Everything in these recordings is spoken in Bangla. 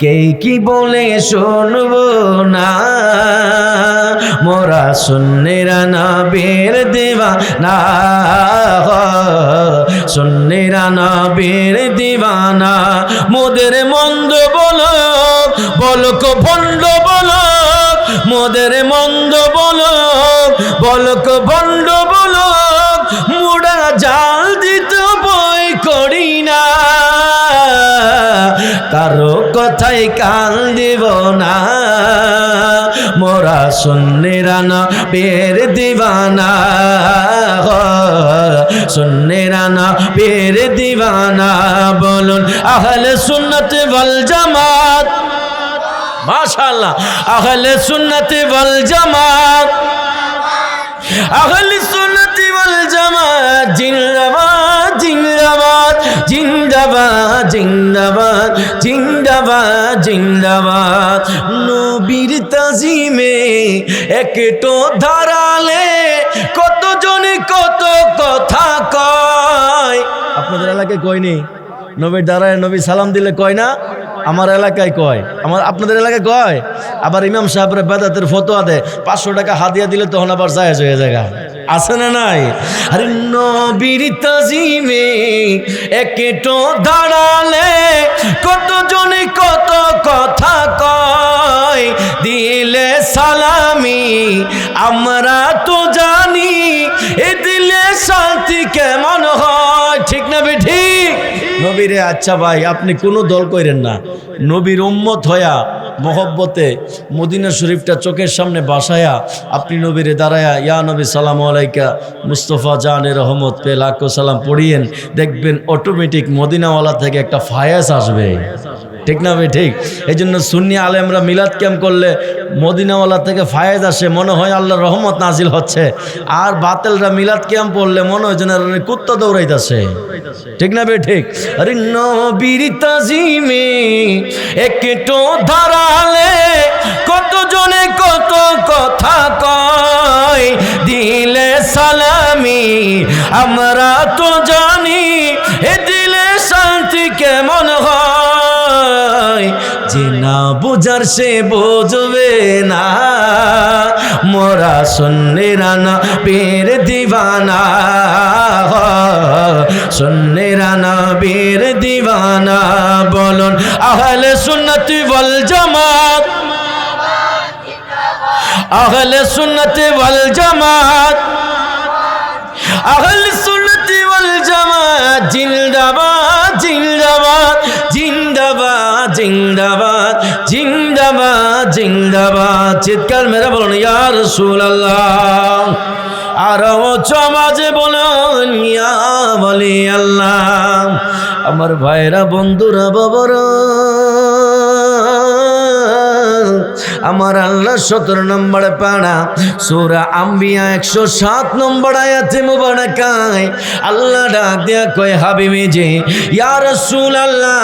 কে কি বলে শুনবো না, মোরা সুন্নিরা নবীর দিওয়ানা, সুন্নিরা নবীর দিওয়ানা। মোদের মন্দ বলক বলক ভণ্ড বলক, মোদের মন্দ বলক বলক ভণ্ড বলক, মুড়া জাল দিতে ভয় করি না, কারো কথাই কান দিব না, মোরা সুন্নিরা নবীর দিওয়ানা, সুন্নিরা নবীর দিওয়ানা। বলুন আহলে সুন্নাত ওয়াল জামাত, মাশাআল্লাহ, আহলে সুন্নাত ওয়াল জামাত, আহলে সুন্নাত ওয়াল জামাত জিন্দাবাদ জিন্দাবাদ জিন্দাবাদ জিন্দাবাদ জিন্দাবাদ জিন্দাবাদ। নবীর তাজিমে একটো ধারালে কতজনে কত কথা কয়। আপনাদের এলাকায় কয়নি? নবীর দ্বারায় নবী সালাম দিলে কয় না? আমার এলাকায় কয়, আপনাদের এলাকায় কয়। আবার ইমাম সাহেবের বেদাতের ফতোয়া দেয় 500 টাকা হাদিয়া দিলে তখন আবার জায়েজ হয়ে যায়। আছে না নাই? আরে নবীর তাজিমে একটো দাঁড়ালে কতজনে কত কথা কয়, দিলে সালামি আমরা তো জানি, এ দিলে শান্তি কেমন হয়। ঠিক না ঠিক? নবীরে আচ্ছা ভাই আপনি কোনো দল করেন না, নবীর উম্মত হয়া মহব্বতে মদিনা শরীফটা চোখের সামনে বাসায়া আপনি নবীরে দাঁড়ায়া ইয়া নবী সালাম আলাইকা মুস্তফা জানের রহমত পে লাখো সালাম পড়িয়েন, দেখবেন অটোমেটিক মদিনাওয়ালা থেকে একটা ফায়াস আসবে। ঠিক না ভাই ঠিক? এই জন্য সুন্নি আলেমরা মিলাদ ক্যাম্প করলে মদিনাওয়ালা থেকে ফায়েজ আসে, মনে হয় আল্লাহর রহমত নাজিল হচ্ছে। আর বাতিলরা মিলাদ ক্যাম্প করলে মনে হয় যেন কুত্তা দৌড়াইতেছে। ঠিক না ভাই ঠিক? আরে নবীর তাজিমে একটু ধারালে কতজনে কত কথা কয়, দিলে সালামি আমরা তো জানি, এ দিলে শান্তি কেমন হয়। যে না বুঝার সে বুঝবে না, মোরা সুন্নিরা নবীর দিওয়ানা, সুন্নিরা নবীর দিওয়ানা। বলুন আহলে সুন্নাত ওয়াল জামাত, আহলে সুন্নাত ওয়াল জামাত, আহলে সুন্নাত ওয়াল জামাত জিন্দাবাদ জিন্দাবাদ জিন্দাবাদ জিন্দাবাদ জিন্দাবাদ জিন্দাবাদ। চিৎকার মেরে বলুন ইয়া রাসূলুল্লাহ। আর সমাজে বলুন ইয়া ওয়ালি আল্লাহ। আমার ভাইরা বন্ধুরা বাবারা, আমার আল্লাহ 17 নম্বরে পাড়া সূরা আম্বিয়া 107 নম্বর আয়াতে মুবারাকায় আল্লাহ ডাক দিয়া কয় হাবিবি জি ইয়া রাসূলুল্লাহ,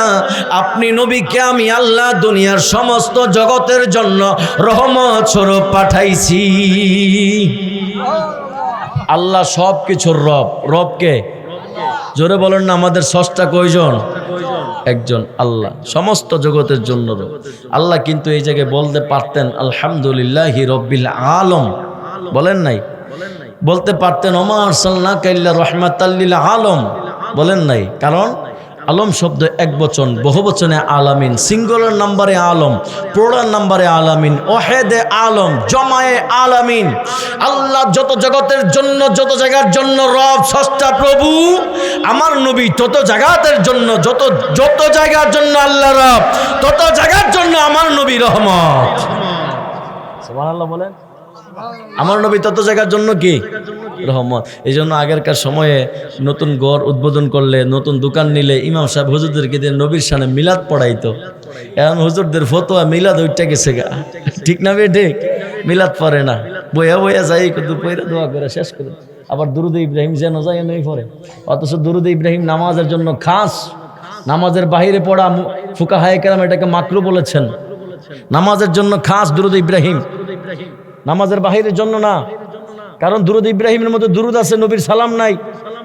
আপনি নবীকে আমি আল্লাহ দুনিয়ার সমস্ত জগতের জন্য রহমত স্বরূপ পাঠাইছি। আল্লাহ সব কিছুর রব। রবকে জোরে বলেন না, আমাদের স্রষ্টা কয়জন? একজন আল্লাহ, সমস্ত জগতের জন্য রব আল্লাহ। কিন্তু এই জায়গায় বলতে পারতেন আলহামদুলিল্লাহি রব্বিল আলম, বলেন নাই? বলতে পারতেন ওমা আরসালনাকা ইল্লা রাহমাতাল লিল আলম, বলেন নাই? কারণ আলম শব্দ এক বচন, বহু বচনে আলামিন, সিঙ্গুলার নাম্বারে আলম, প্লুরাল নাম্বারে আলামিন, ওয়াহেদে আলম, জমায়ে আলামিন। আল্লাহ যত জগতের জন্য, যত জায়গার জন্য রব, স্রষ্টা, প্রভু। আমার নবী তত জায়গাতের জন্য, যত জায়গার জন্য আল্লাহ রব, তত জায়গার জন্য আমার নবী রহমত। সুবহানাল্লাহ বলেন। আমার নবী তত জায়গার জন্য কি রহমত। এই জন্য আগেরকার সময়ে নতুন ঘর উদ্বোধন করলে, নতুন দোকান নিলে ইমাম সাহেব হুজুরদেরকে দিয়ে নবীর সামনে মিলাদ পড়াইতো। এখন হুজুরদের ফতোয়া মিলাদ ওইটা গেছে গা। ঠিক না বে ঠিক? মিলাদ পড়ে না, বইয়া বইয়া যাই কিন্তু পয়রা দোয়া করে শেষ করে আবার দুরুদ ইব্রাহিম যেন যায় নই পড়ে। অথচ দুরুদ ইব্রাহিম নামাজের জন্য খাস, নামাজের বাহিরে পড়া ফুকাহায়ে কেরাম এটাকে মাকরু বলেছেন। নামাজের জন্য খাস দুরুদ ইব্রাহিম, নামাজের বাহিরের জন্য না। কারণ দুরুদ ইব্রাহিমের মধ্যে দুরুদ আছে, নবীর সালাম নাই।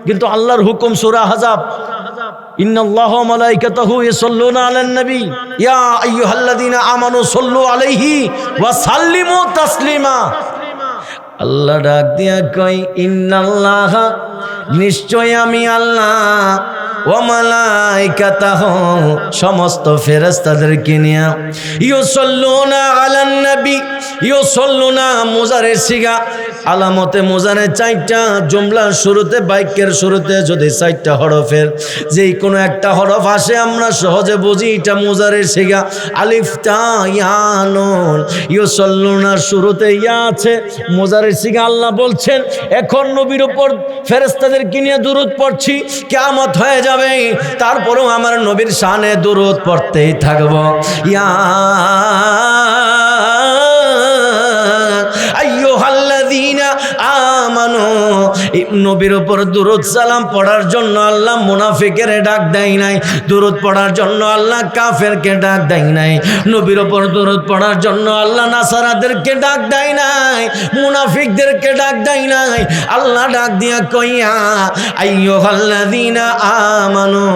কিন্তু আল্লাহর হুকুম সূরা আহজাব ইন্নাল্লাহা ওয়া মালাইকাতাহু ইউসাল্লুনা আলান নবী ইয়া আইয়ুহাল্লাযীনা আমানু সাল্লু আলাইহি ওয়া সাল্লিমু তাসলিমা। আল্লাহ ডাক দিয়া কয় ইন্নাল্লাহা, নিশ্চয় আমি আল্লাহ, ওয়া মালাইকাতাহু, সমস্ত ফেরেশতাদেরকে নিয়ে, ইউসাল্লুনা আলান নবী, ইউসাল্লুনা মুজারের সিগা, আলামতে মুজারে চারটা, জুমলার শুরুতে বাক্যের শুরুতে যদি চারটা হরফের যেই কোনো একটা হরফ আসে আমরা সহজে বুঝি এটা মুজারের সিগা। আলিফ তা ইয়া নুন, ইউসাল্লুনা শুরুতে ইয়া আছে, মুজারের সিগা। আল্লাহ বলছেন এখন নবীর উপর ফেরেশতাদেরকে নিয়ে দুরূদ পড়ছি, কিয়ামত হয়ে যাবে তারপরেও আমার নবীর শানে দুরূদ পড়তেই থাকব। ইয়া আইয়ুহাল্লাযীনা আমানু, নবীর উপর দুরূদ সালাম পড়ার জন্য আল্লাহ মুনাফিকের ডাক দেয় নাই, দুরূদ পড়ার জন্য আল্লাহ কাফেরকে ডাক দেয় নাই, নবীর উপর দুরূদ পড়ার জন্য আল্লাহ নাসারাদেরকে ডাক দেয় নাই, মুনাফিকদেরকে ডাক দেয় নাই। আল্লাহ ডাক দিয়া কইয়া আইয়ুহাল্লাযীনা আমানু,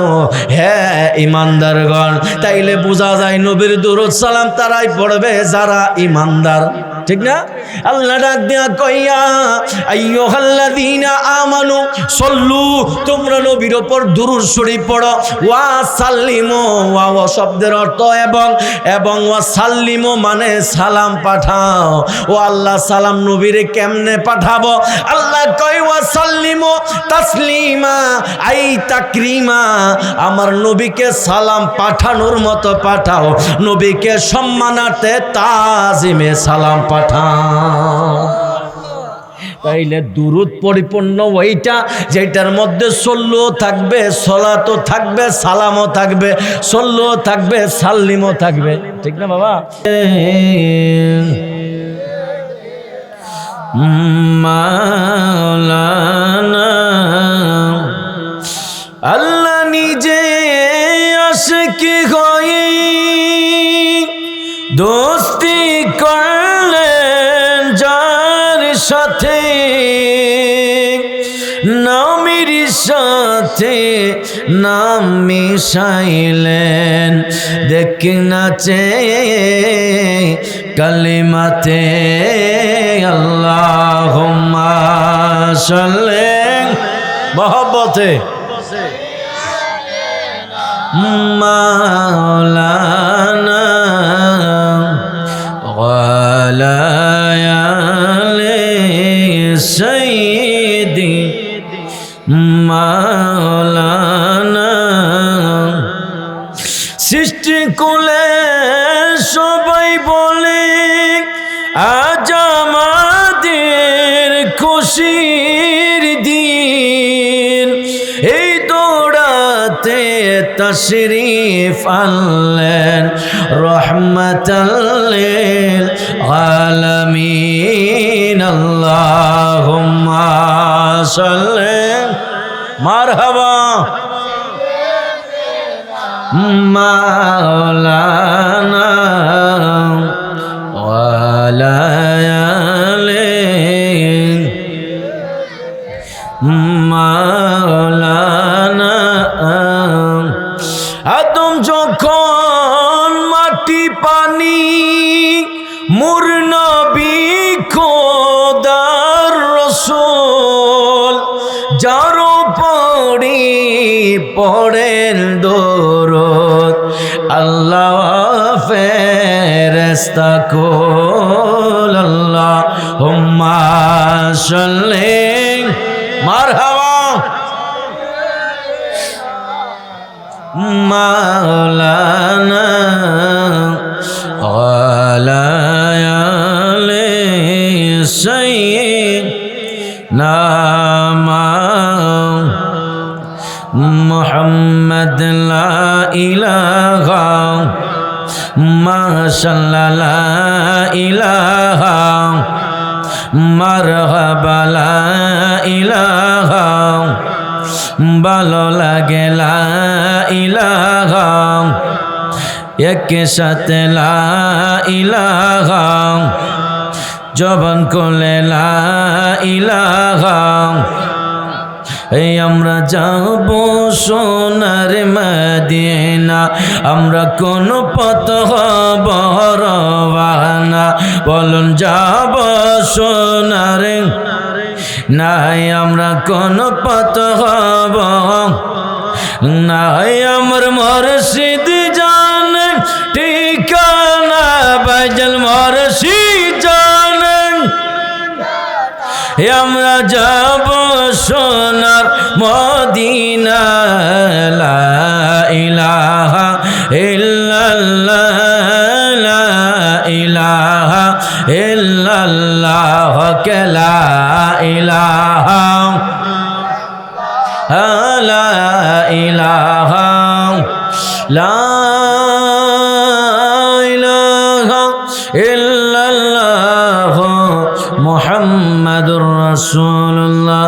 হে ঈমানদারগণ। তাইলে বোঝা যায় নবীর দুরূদ সালাম তারাই পড়বে যারা ঈমানদার, ঠিক না? আল্লাহ ডাক দিয়া কইয়া আইয়ুহাল্লাযীনা আমানু সাল্লু, তোমরা নবীর উপর দুরূদ শরীফ পড়ো, ওয়া সাল্লিমু, ওয়া শব্দের অর্থ এবং, এবং ওয়া সাল্লিমু মানে সালাম পাঠাও। ও আল্লাহ সালাম নবীরে কেমনে পাঠাবো? আল্লাহ কয় ওয়া সাল্লিমু তাসলিমা, আই তাকরিমা, আমার নবীকে সালাম পাঠানোর মতো পাঠাও, নবীকে সম্মানার্থে তাজিমে সালাম পাঠাও। তাইলে দুরূদ পরিপূর্ণ ওইটা যেটার মধ্যে সল্লুও থাকবে, সলাতও থাকবে, সালামও থাকবে, সল্লুও থাকবে, সাল্লিমও থাকবে, ঠিক না বাবা? মাওলানা আল্লাহ নিজে আশিকি হয়ে দোস্তি করলেন যার সাথে, নামের সাথে নাম মিশাইলেন, দেখ নাচে কালিমাতে আল্লাহুম্মা সাল্লি মহব্বতে মাওলানা ওয়ালা আলি সাইয়্যিদি মাওলানা। সৃষ্টি কুলে সবাই বলে আজ আমাদের খুশির দিন, এই দৌড়াতে তশরিফ আনলেন রহমাতাল লিল আলামিন। আল্লাহুম্মা সাল্লি মারহাবা মাওলানা ওয়ালা আলি মাওলানা। আদম যখন মাটি পানি, মুর নবী খোদার রাসূল, যার পড়ি পড়েন দরুদ আল্লাহ ফেরেশতা কুল। আল্লাহুম্মা সাল্লি মারহাবা মাওলানা ওয়ালা আলি সাইয়্যিদিনা মুহাম্মদ লা ইলাহা মাশাআল্লাহ লা ইলাহা মারহাবা লা ইলাহা ভালো লাগে লা ইলাহা একসাথে লা ইলাহা জবান খুলে লা ইলাহা এই আমরা যাব সোনার মদিনা, আমরা কোন পথ হব রওয়ানা, বলুন যাব সোনার, নাই আমরা কোন পথ হব, নাই আমার মুর্শিদ জানেন ঠিকানা, বাইজান মুর্শিদ জানেন, আমরা যাব সোনার মদিনা। লা ইলাহা ইল্লাল্লাহ, লা ইলাহা ইল্লাল্লাহ, লা ইলাহা, লা ইলাহা, লা ইলাহা ইল্লাল্লাহ মুহাম্মাদুর রাসূলুল্লাহ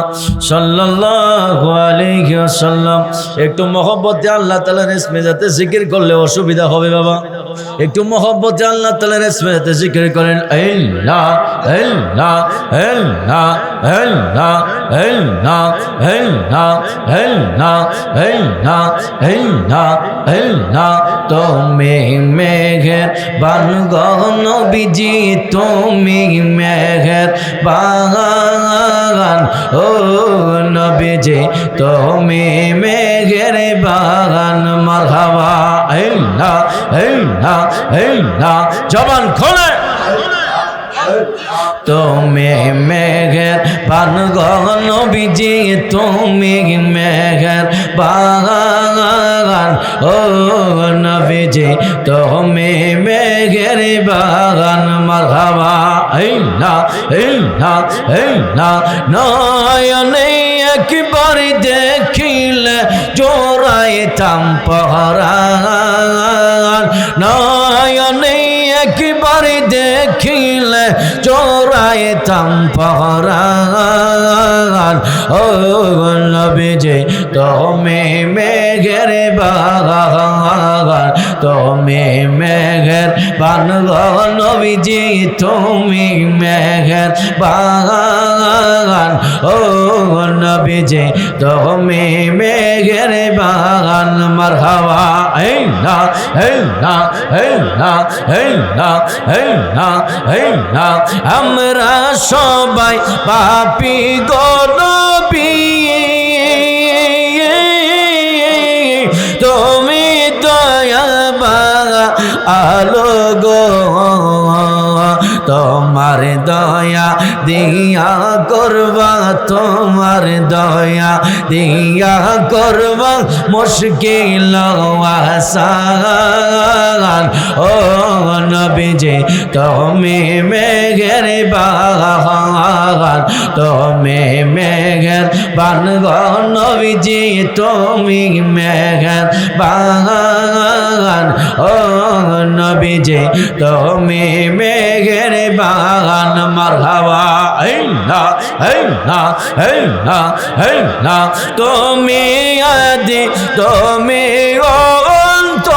সাল্লাল্লাহু আলাইহি ওয়াসাল্লাম। একটু মহব্বতে আল্লাহ তাআলার ইসমে যাতে জিকির করলে অসুবিধা হবে বাবা, একটু মহব্বতে আল্লাহ তাআলার ইসমে যাতে জিকির করেন। আল্লাহ আল্লাহ আল্লাহ আল্লাহ আল্লাহ আল্লাহ আল্লাহ আল্লাহ আল্লাহ আল্লাহ। তুমি মেঘের বান গো নবীজি, তুমি মেঘের বাগান, ও নবীজি তুমি মেঘের বাগান। মারহাবা আল্লাহ আল্লাহ আল্লাহ, জবান খোলে। তুমি মেঘের বান গো নবীজি, তুমি মেঘের বাগান, ও নবীজি তুমি মেঘের বাগান। মারহাবা আল্লাহ আল্লাহ আল্লাহ। নয়নে একবার দেখিলে জোড়াইতাম পরাণ, নয়নে একবার দেখিলে জোড়াইতাম পরাণ, ও নবীজি তুমি মেঘের বাগান, তুমি মেঘের বান গো নবীজি, তুমি মেঘের বাগান, ও নবীজি তুমি মেঘের বাগান। মারহাবা আল্লাহ আল্লাহ আল্লাহ আল্লাহ আল্লাহ আল্লাহ। আমরা সবাই পাপী গো নবী, তুমি দয়াবান আলো গো, তোমার দয়া দিয়া করবা, তোমার দয়া দিয়া করবা মুশকিল আসান, ও নবীজি তুমি মেঘের বাগান, তুমি মেঘের বান গো নবীজি, তুমি মেঘের বাগান, ও নবীজি তুমি মেঘের বাগান। মারহাবা আল্লাহ আল্লাহ আল্লাহ আল্লাহ। তুমি আদি তুমি অন্ত,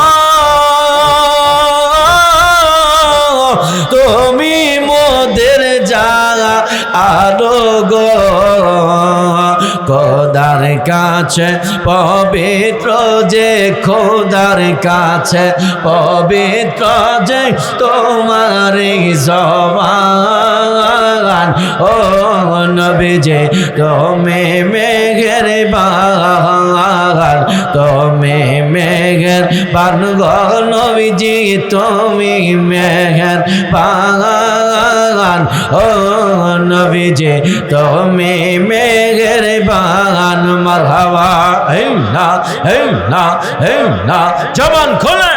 তুমি মোদের জাগা আলো গো, খোদার কাছে পবিত্র যে, খোদার কাছে পবিত্র যে তোমার জবান, ও নবীজি তুমি মেঘের বাগান, তুমি মেঘের বান গো নবীজি, তুমি মেঘের বাগান, ও নবীজি তুমি মেঘের বাগান। মারহাবা আল্লাহ আল্লাহ আল্লাহ, জবান খোলে।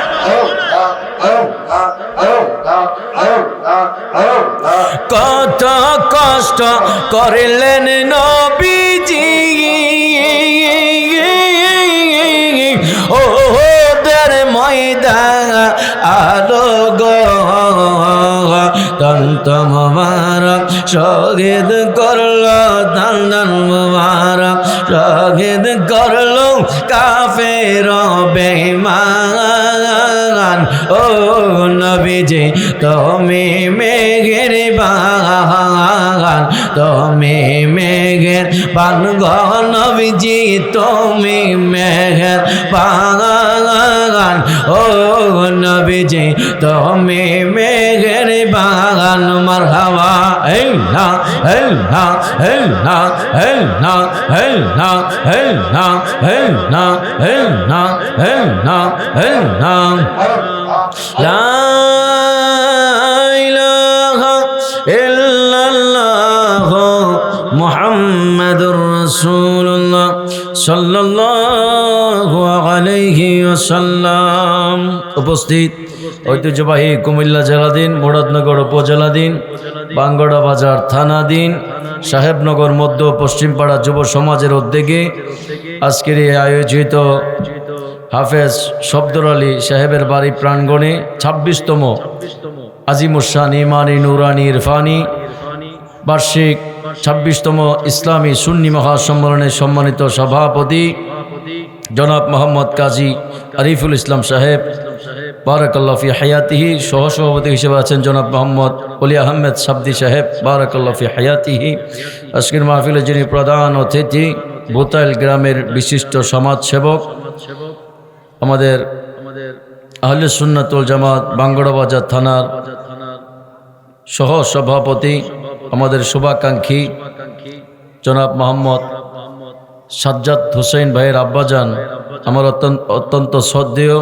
কত কষ্ট করলেন নবীজি, ওদের ময়দান আলো গো, তন্ত মুবারক শহীদ করলো, দান মুবারক শহীদ করলো কাফের বেঈমান, ও নবীজি তুমি মেঘের বাগান, তুমি মেঘের বাগান গো নবীজি তুমি মেঘের বাগান, ও নবীজি তুমি মেঘের বাগান। মারহাবা আল্লাহ আল্লাহ আল্লাহ আল্লাহ আল্লাহ আল্লাহ আল্লাহ আল্লাহ আল্লাহ আল্লাহ লা ইলাহা ইল্লাল্লাহ মুহাম্মাদুর রাসূলুল্লাহ সাল্লাল্লাহু আলাইহি ওয়াসাল্লাম। উপস্থিত ঐতিহ্যবাহী কুমিল্লা জেলাধীন, মুরাদনগর উপজেলাধীন, বাঙ্গড়া বাজার থানাধীন, সাহেবনগর মধ্য পশ্চিমপাড়া যুব সমাজের উদ্যোগে আজকের এই আয়োজিত হাফেজ শব্দর আলী সাহেবের বাড়ি প্রাঙ্গণে 26তম আজিমুসান ইমানি নুরানি ইরফানি বার্ষিক 26তম ইসলামী সুন্নি মহাসম্মেলনের সম্মানিত সভাপতি জনাব মোহাম্মদ কাজী আরিফুল ইসলাম সাহেব বারাকাল্লাহু ফি হায়াতিহি, সহসভাপতি হিসেবে আছেন জনাব মোহাম্মদ অলি আহমেদ সাবদি সাহেব বারাকাল্লাহু ফি হায়াতিহি। আজকের মাহফিলে যিনি প্রধান অতিথি ভোতাইল গ্রামের বিশিষ্ট সমাজসেবক, আমাদের আহলে সুন্নাত ওয়াল জামাত বাঙ্গড়া বাজার থানার সহ সভাপতি, আমাদের শুভাকাঙ্ক্ষী জনাব মোহাম্মদ সাজ্জাদ হোসেন ভাইয়ের আব্বাজান, আমার অত্যন্ত শ্রদ্ধেয়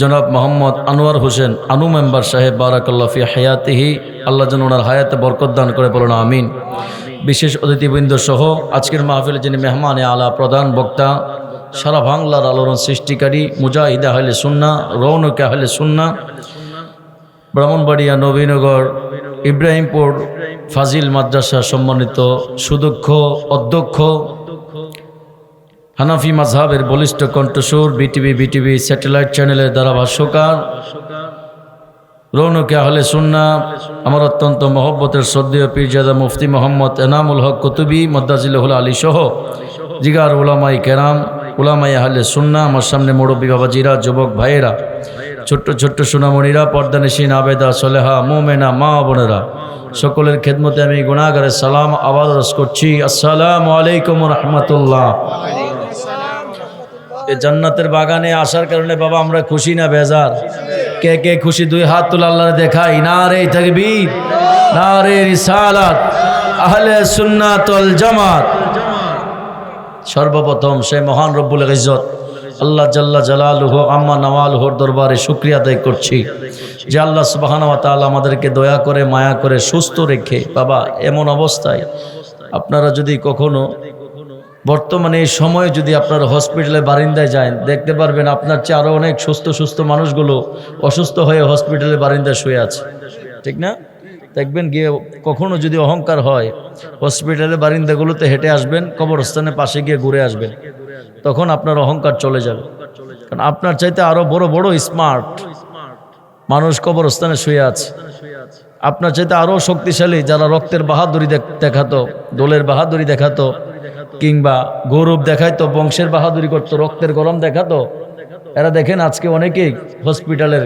জনাব মোহাম্মদ আনোয়ার হোসেন আনু মেম্বার সাহেব বারাকাল্লাহু ফি হায়াতিহি, আল্লাহ যেন ওনার হায়াতে বরকত দান করে বলুন আমিন। বিশেষ অতিথিবৃন্দ সহ আজকের মাহফিলে যিনি মেহমানে আলা প্রধান বক্তা, সারা বাংলার আলোড়ন সৃষ্টিকারী মুজাহিদ আহলে সুন্নাহ, রৌনক আহলে সুন্নাহ, ব্রাহ্মণবাড়িয়া নবীনগর ইব্রাহিমপুর ফাজিল মাদ্রাসা সম্মানিত সুদক্ষ অধ্যক্ষ, হানাফি মাযহাবের বলিষ্ঠ কণ্ঠস্বর, বিটিভি স্যাটেলাইট চ্যানেলের ধারাভাষ্যকার, রৌনক আহলে সুন্নাহ, আমার অত্যন্ত মহব্বতের শ্রদ্ধেয় পীরজাদা মুফতি মোহাম্মদ এনামুল হক কুতুবী মদ্দাজিল্লাহুল আলী সহ জিগার উলামায়ে কেরাম, উলামায়ে আহলে সুন্নাহ, আমার সামনে মুরব্বী বাবাজিরা, যুবক ভাইয়েরা, ছোট্ট ছোট্ট সোনামণিরা, পর্দানিসীন আবেদা সলেহা মোমেনা মা বোনেরা, সকলের খেদমতে আমি গুনাহগারে সালাম আওয়াজ রস করছি, আসসালামু আলাইকুম রাহমাতুল্লাহ। এই জান্নাতের বাগানে আসার কারণে বাবা আমরা খুশি না বেজার? কে কে খুশি দুই হাত তুলে আল্লাহর দেখাই। নারে তাকবীর, নারে রিসালাত, আহলে সুন্নাত ওয়াল জামাত। সর্বপ্রথম সেই মহান রব্বুল ইজ্জত আল্লাহ জাল্লা জালালুহু আম্মা নওয়ালুহুর দরবারে শুকরিয়া আদায় করছি যে আল্লাহ সুবহানাহু ওয়া তাআলা আমাদেরকে দয়া করে মায়া করে সুস্থ রেখে বাবা এমন অবস্থায়, আপনারা যদি কখনো বর্তমানে এই সময়ে যদি আপনারা হসপিটালে বারিন্দায় যান দেখতে পারবেন আপনার চেয়ে আরও অনেক সুস্থ মানুষগুলো অসুস্থ হয়ে হসপিটালে বারিন্দায় শুয়ে আছে, ঠিক না? দেখবেন গিয়ে কখনো যদি অহংকার হয় হসপিটালে বারিন্দাগুলোতে হেঁটে আসবেন, কবরস্থানের পাশে গিয়ে ঘুরে আসবেন, তখন আপনার অহংকার চলে যাবে। কারণ আপনার চাইতে আরো বড় বড় স্মার্ট মানুষ কবরস্থানে শুয়ে আছে, আপনার চাইতে আরো শক্তিশালী যারা রক্তের বাহাদুরি দেখাতো, দোলের বাহাদুরি দেখাতো, কিংবা গৌরব দেখাইতো, বংশের বাহাদুরি করতো, রক্তের গরম দেখাতো, এরা দেখেন আজকে অনেকেই হসপিটালের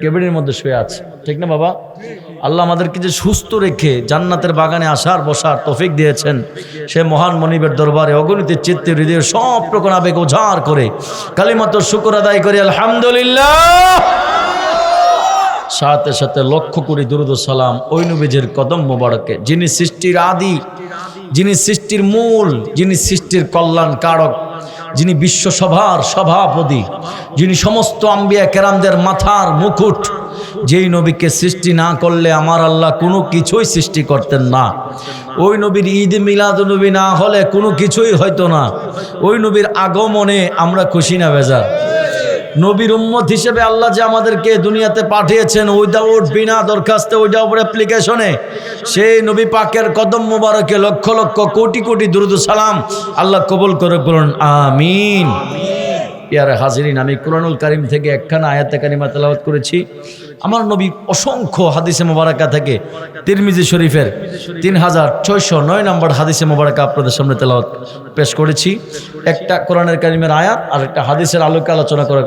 কেবিনের মধ্যে শুয়ে আছে, ঠিক না বাবা? আল্লাহ আমাদেরকে যে সুস্থ রেখে জান্নাতের বাগানে আসার বসার তৌফিক দিয়েছেন, সে মহান মনিবের দরবারে অগণিত চিত্তে হৃদয়ের সব প্রকার আবেগ উজাড় করে কালিমাত শুকর আদায় করি আলহামদুলিল্লাহ। সাথে সাথে লক্ষ কোটি দুরূদ ও সালাম ওই নবীজির কদম মোবারকে, যিনি সৃষ্টির আদি, যিনি সৃষ্টির মূল, যিনি সৃষ্টির কল্যাণ কারক, যিনি বিশ্বসভার সভাপতি, যিনি সমস্ত আম্বিয়া কেরামদের মাথার মুকুট, যেই নবীকে সৃষ্টি না করলে আমার আল্লাহ কোনো কিছুই সৃষ্টি করতেন না। ওই নবীর ঈদ মিলাদুন্নবী না হলে কোনো কিছুই হয়তো না। ওই নবীর আগমনে আমরা খুশি না বেজার? নবীর উম্মত হিসেবে আল্লাহ যে আমাদেরকে দুনিয়াতে পাঠিয়েছেন উইদাউট বিনা দরখাস্তে, উইদাউট অ্যাপ্লিকেশনে, সেই নবী পাকের কদম মোবারকে লক্ষ লক্ষ কোটি কোটি দুরূদ সালাম আল্লাহ কবুল করে বলুন আমিন। পেয়ারে হাজিরিন, আমি কুরআনুল কারীম থেকে একখানা আয়াতে কারিমা তেলাওয়াত করেছি। আমার নবী অসংখ্য হাদিসে মোবারকা থেকে তিরমিজি শরীফের 3609 নম্বর হাদিসে মোবারকা আপনাদের সামনে তেলাওয়াত পেশ করেছি। একটা কোরআনের কারিমের আয়াত আর একটা হাদিসের আলোকে আলোচনা করার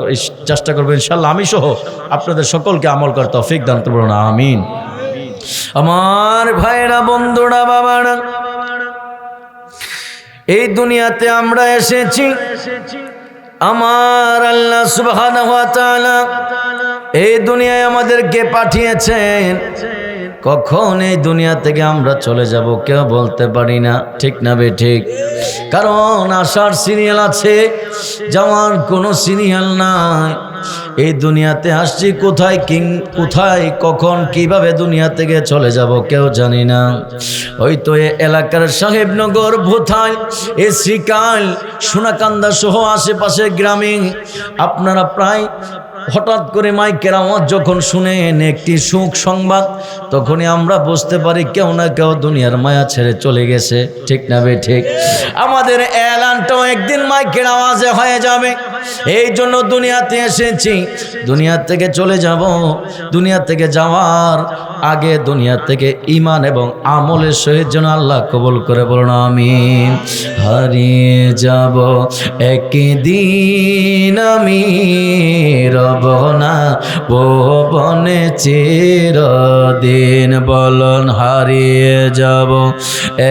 চেষ্টা করবো ইনশাআল্লাহ। আমি সহ আপনাদের সকলকে আমল করার তৌফিক দান করুন, আমিন। আমার ভাইরা, বন্ধুরা, বাবারা, এই দুনিয়াতে আমরা এসেছি আমার আল্লাহ সুবহানাহু ওয়া তাআলা এই দুনিয়ায় আমাদেরকে পাঠিয়েছেন। কখন এই দুনিয়া থেকে আমরা চলে যাব কেউ বলতে পারি না, ঠিক না বে ঠিক? কারণ আসার সিরিয়াল আছে, যাওয়ার কোনো সিরিয়াল নাই। এই দুনিয়াতে আসছি কোথায়, কোথায় কখন কিভাবে দুনিয়া থেকে চলে যাব কেউ জানি না। হয়তো এ এলাকার সাহেবনগর, ভোথায়, এ শ্রীকাল, সোনাকান্দা সহ আশেপাশের গ্রামে আপনারা প্রায় হঠাৎ করে মাইকের আওয়াজ যখন শুনেন একটি সুখ সংবাদ, তখনই আমরা বুঝতে পারি কেউ না কেউ দুনিয়ার মায়া ছেড়ে চলে গেছে, ঠিক না বে ঠিক? আমাদের এলানটাও একদিন মাইকের আওয়াজে হয়ে যাবে। এই জন্য দুনিয়াতে এসেছি, দুনিয়া থেকে চলে যাব। দুনিয়া থেকে যাওয়ার আগে দুনিয়া থেকে ঈমান এবং আমলের সহিত যেন আল্লাহ কবুল করে, বলুন আমিন। হারিয়ে যাব একদিন আমি, রব না ভুবনে চিরদিন, বলুন হারিয়ে যাব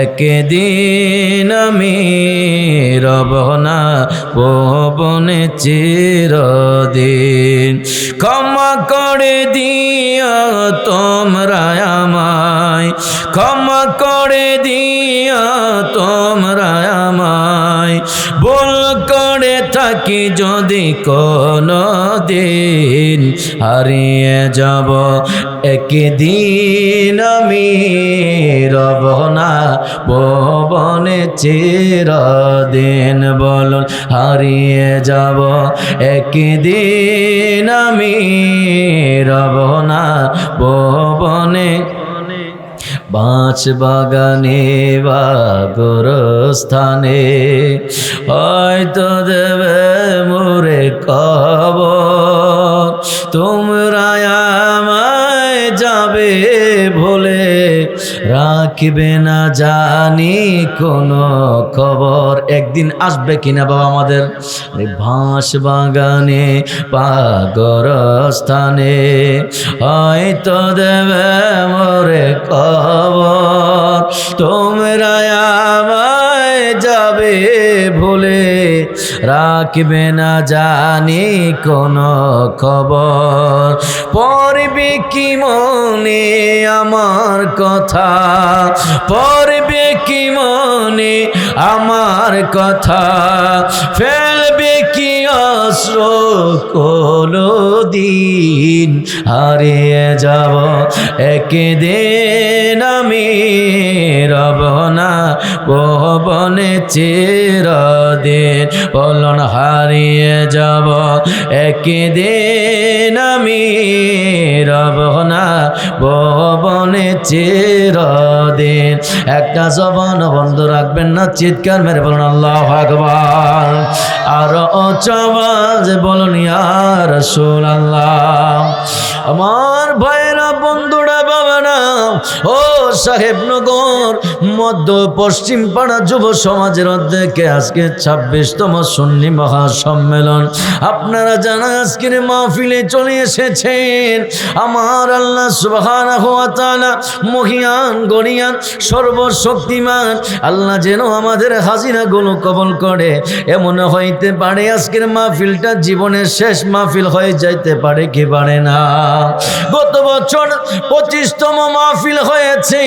একদিন আমি, রব না ভুবনে চিরদিন। ক্ষমা করে দিও তোমরা আমায়, ক্ষমা করে দিও তোমরা আমায়, ভুল করে থাকি যদি কোনো দিন, হারিয়ে যাব একদিন আমি, রব না ভুবনে চিরদিন, বলুন হারিয়ে যাব একদিন আমি, রব না ভুবনে। বাঁশ বাগানে বা গোরস্থানে হয়তো দেবে মোরে কবর, তোমরা আমায় যাবে ভুলে, রাখবে না জানি কোনো খবর। একদিন আসবে কিনা বাবা আমাদের বাঁশ বাগানে বা গোরস্থানে হয়তো দেবে মোরে কবর, তোমরা আমায় যাবে ভুলে, রাখবে না জানি কোনো খবর। পড়বে কি মনে আমার কথা, পড়বে কি মনে আমার কথা, ফেলবে কি অশ্র কোনদিন, হারিয়ে যাব একদিন আমি, রব না ভুবনে চিরদিন, বলুন হারিয়ে যাব একদিন আমি, রব না ভুবনে চিরদিন। একটা জবান বন্ধ রাখবেন না, চিৎকার মেরে বলুন আল্লাহু আকবার। আর আওয়াজ বলুন ইয়া রাসূলুল্লাহ। আমার ভাইরা, বন্ধুরা, বাবারা, ও সাহেবনগর মধ্য পশ্চিম পাড়া যুব সমাজের অধ্যক্ষে আজকে 26তম সুন্নি মহাসম্মেলন। আপনারা জানা আজকের মাহফিলে চলে এসেছেন। আমার আল্লাহ সুবহানাহু ওয়া তাআলা মহিয়ান গনিয়ান সর্বশক্তিমান আল্লাহ যেন আমাদের হাজিরাগুলো কবুল করে। এমন হইতে পারে আজকের মাহফিলটা জীবনের শেষ মাহফিল হয়ে যাইতে পারে কি পারে না। গত বছর 25তম মাহফিল হয়েছে।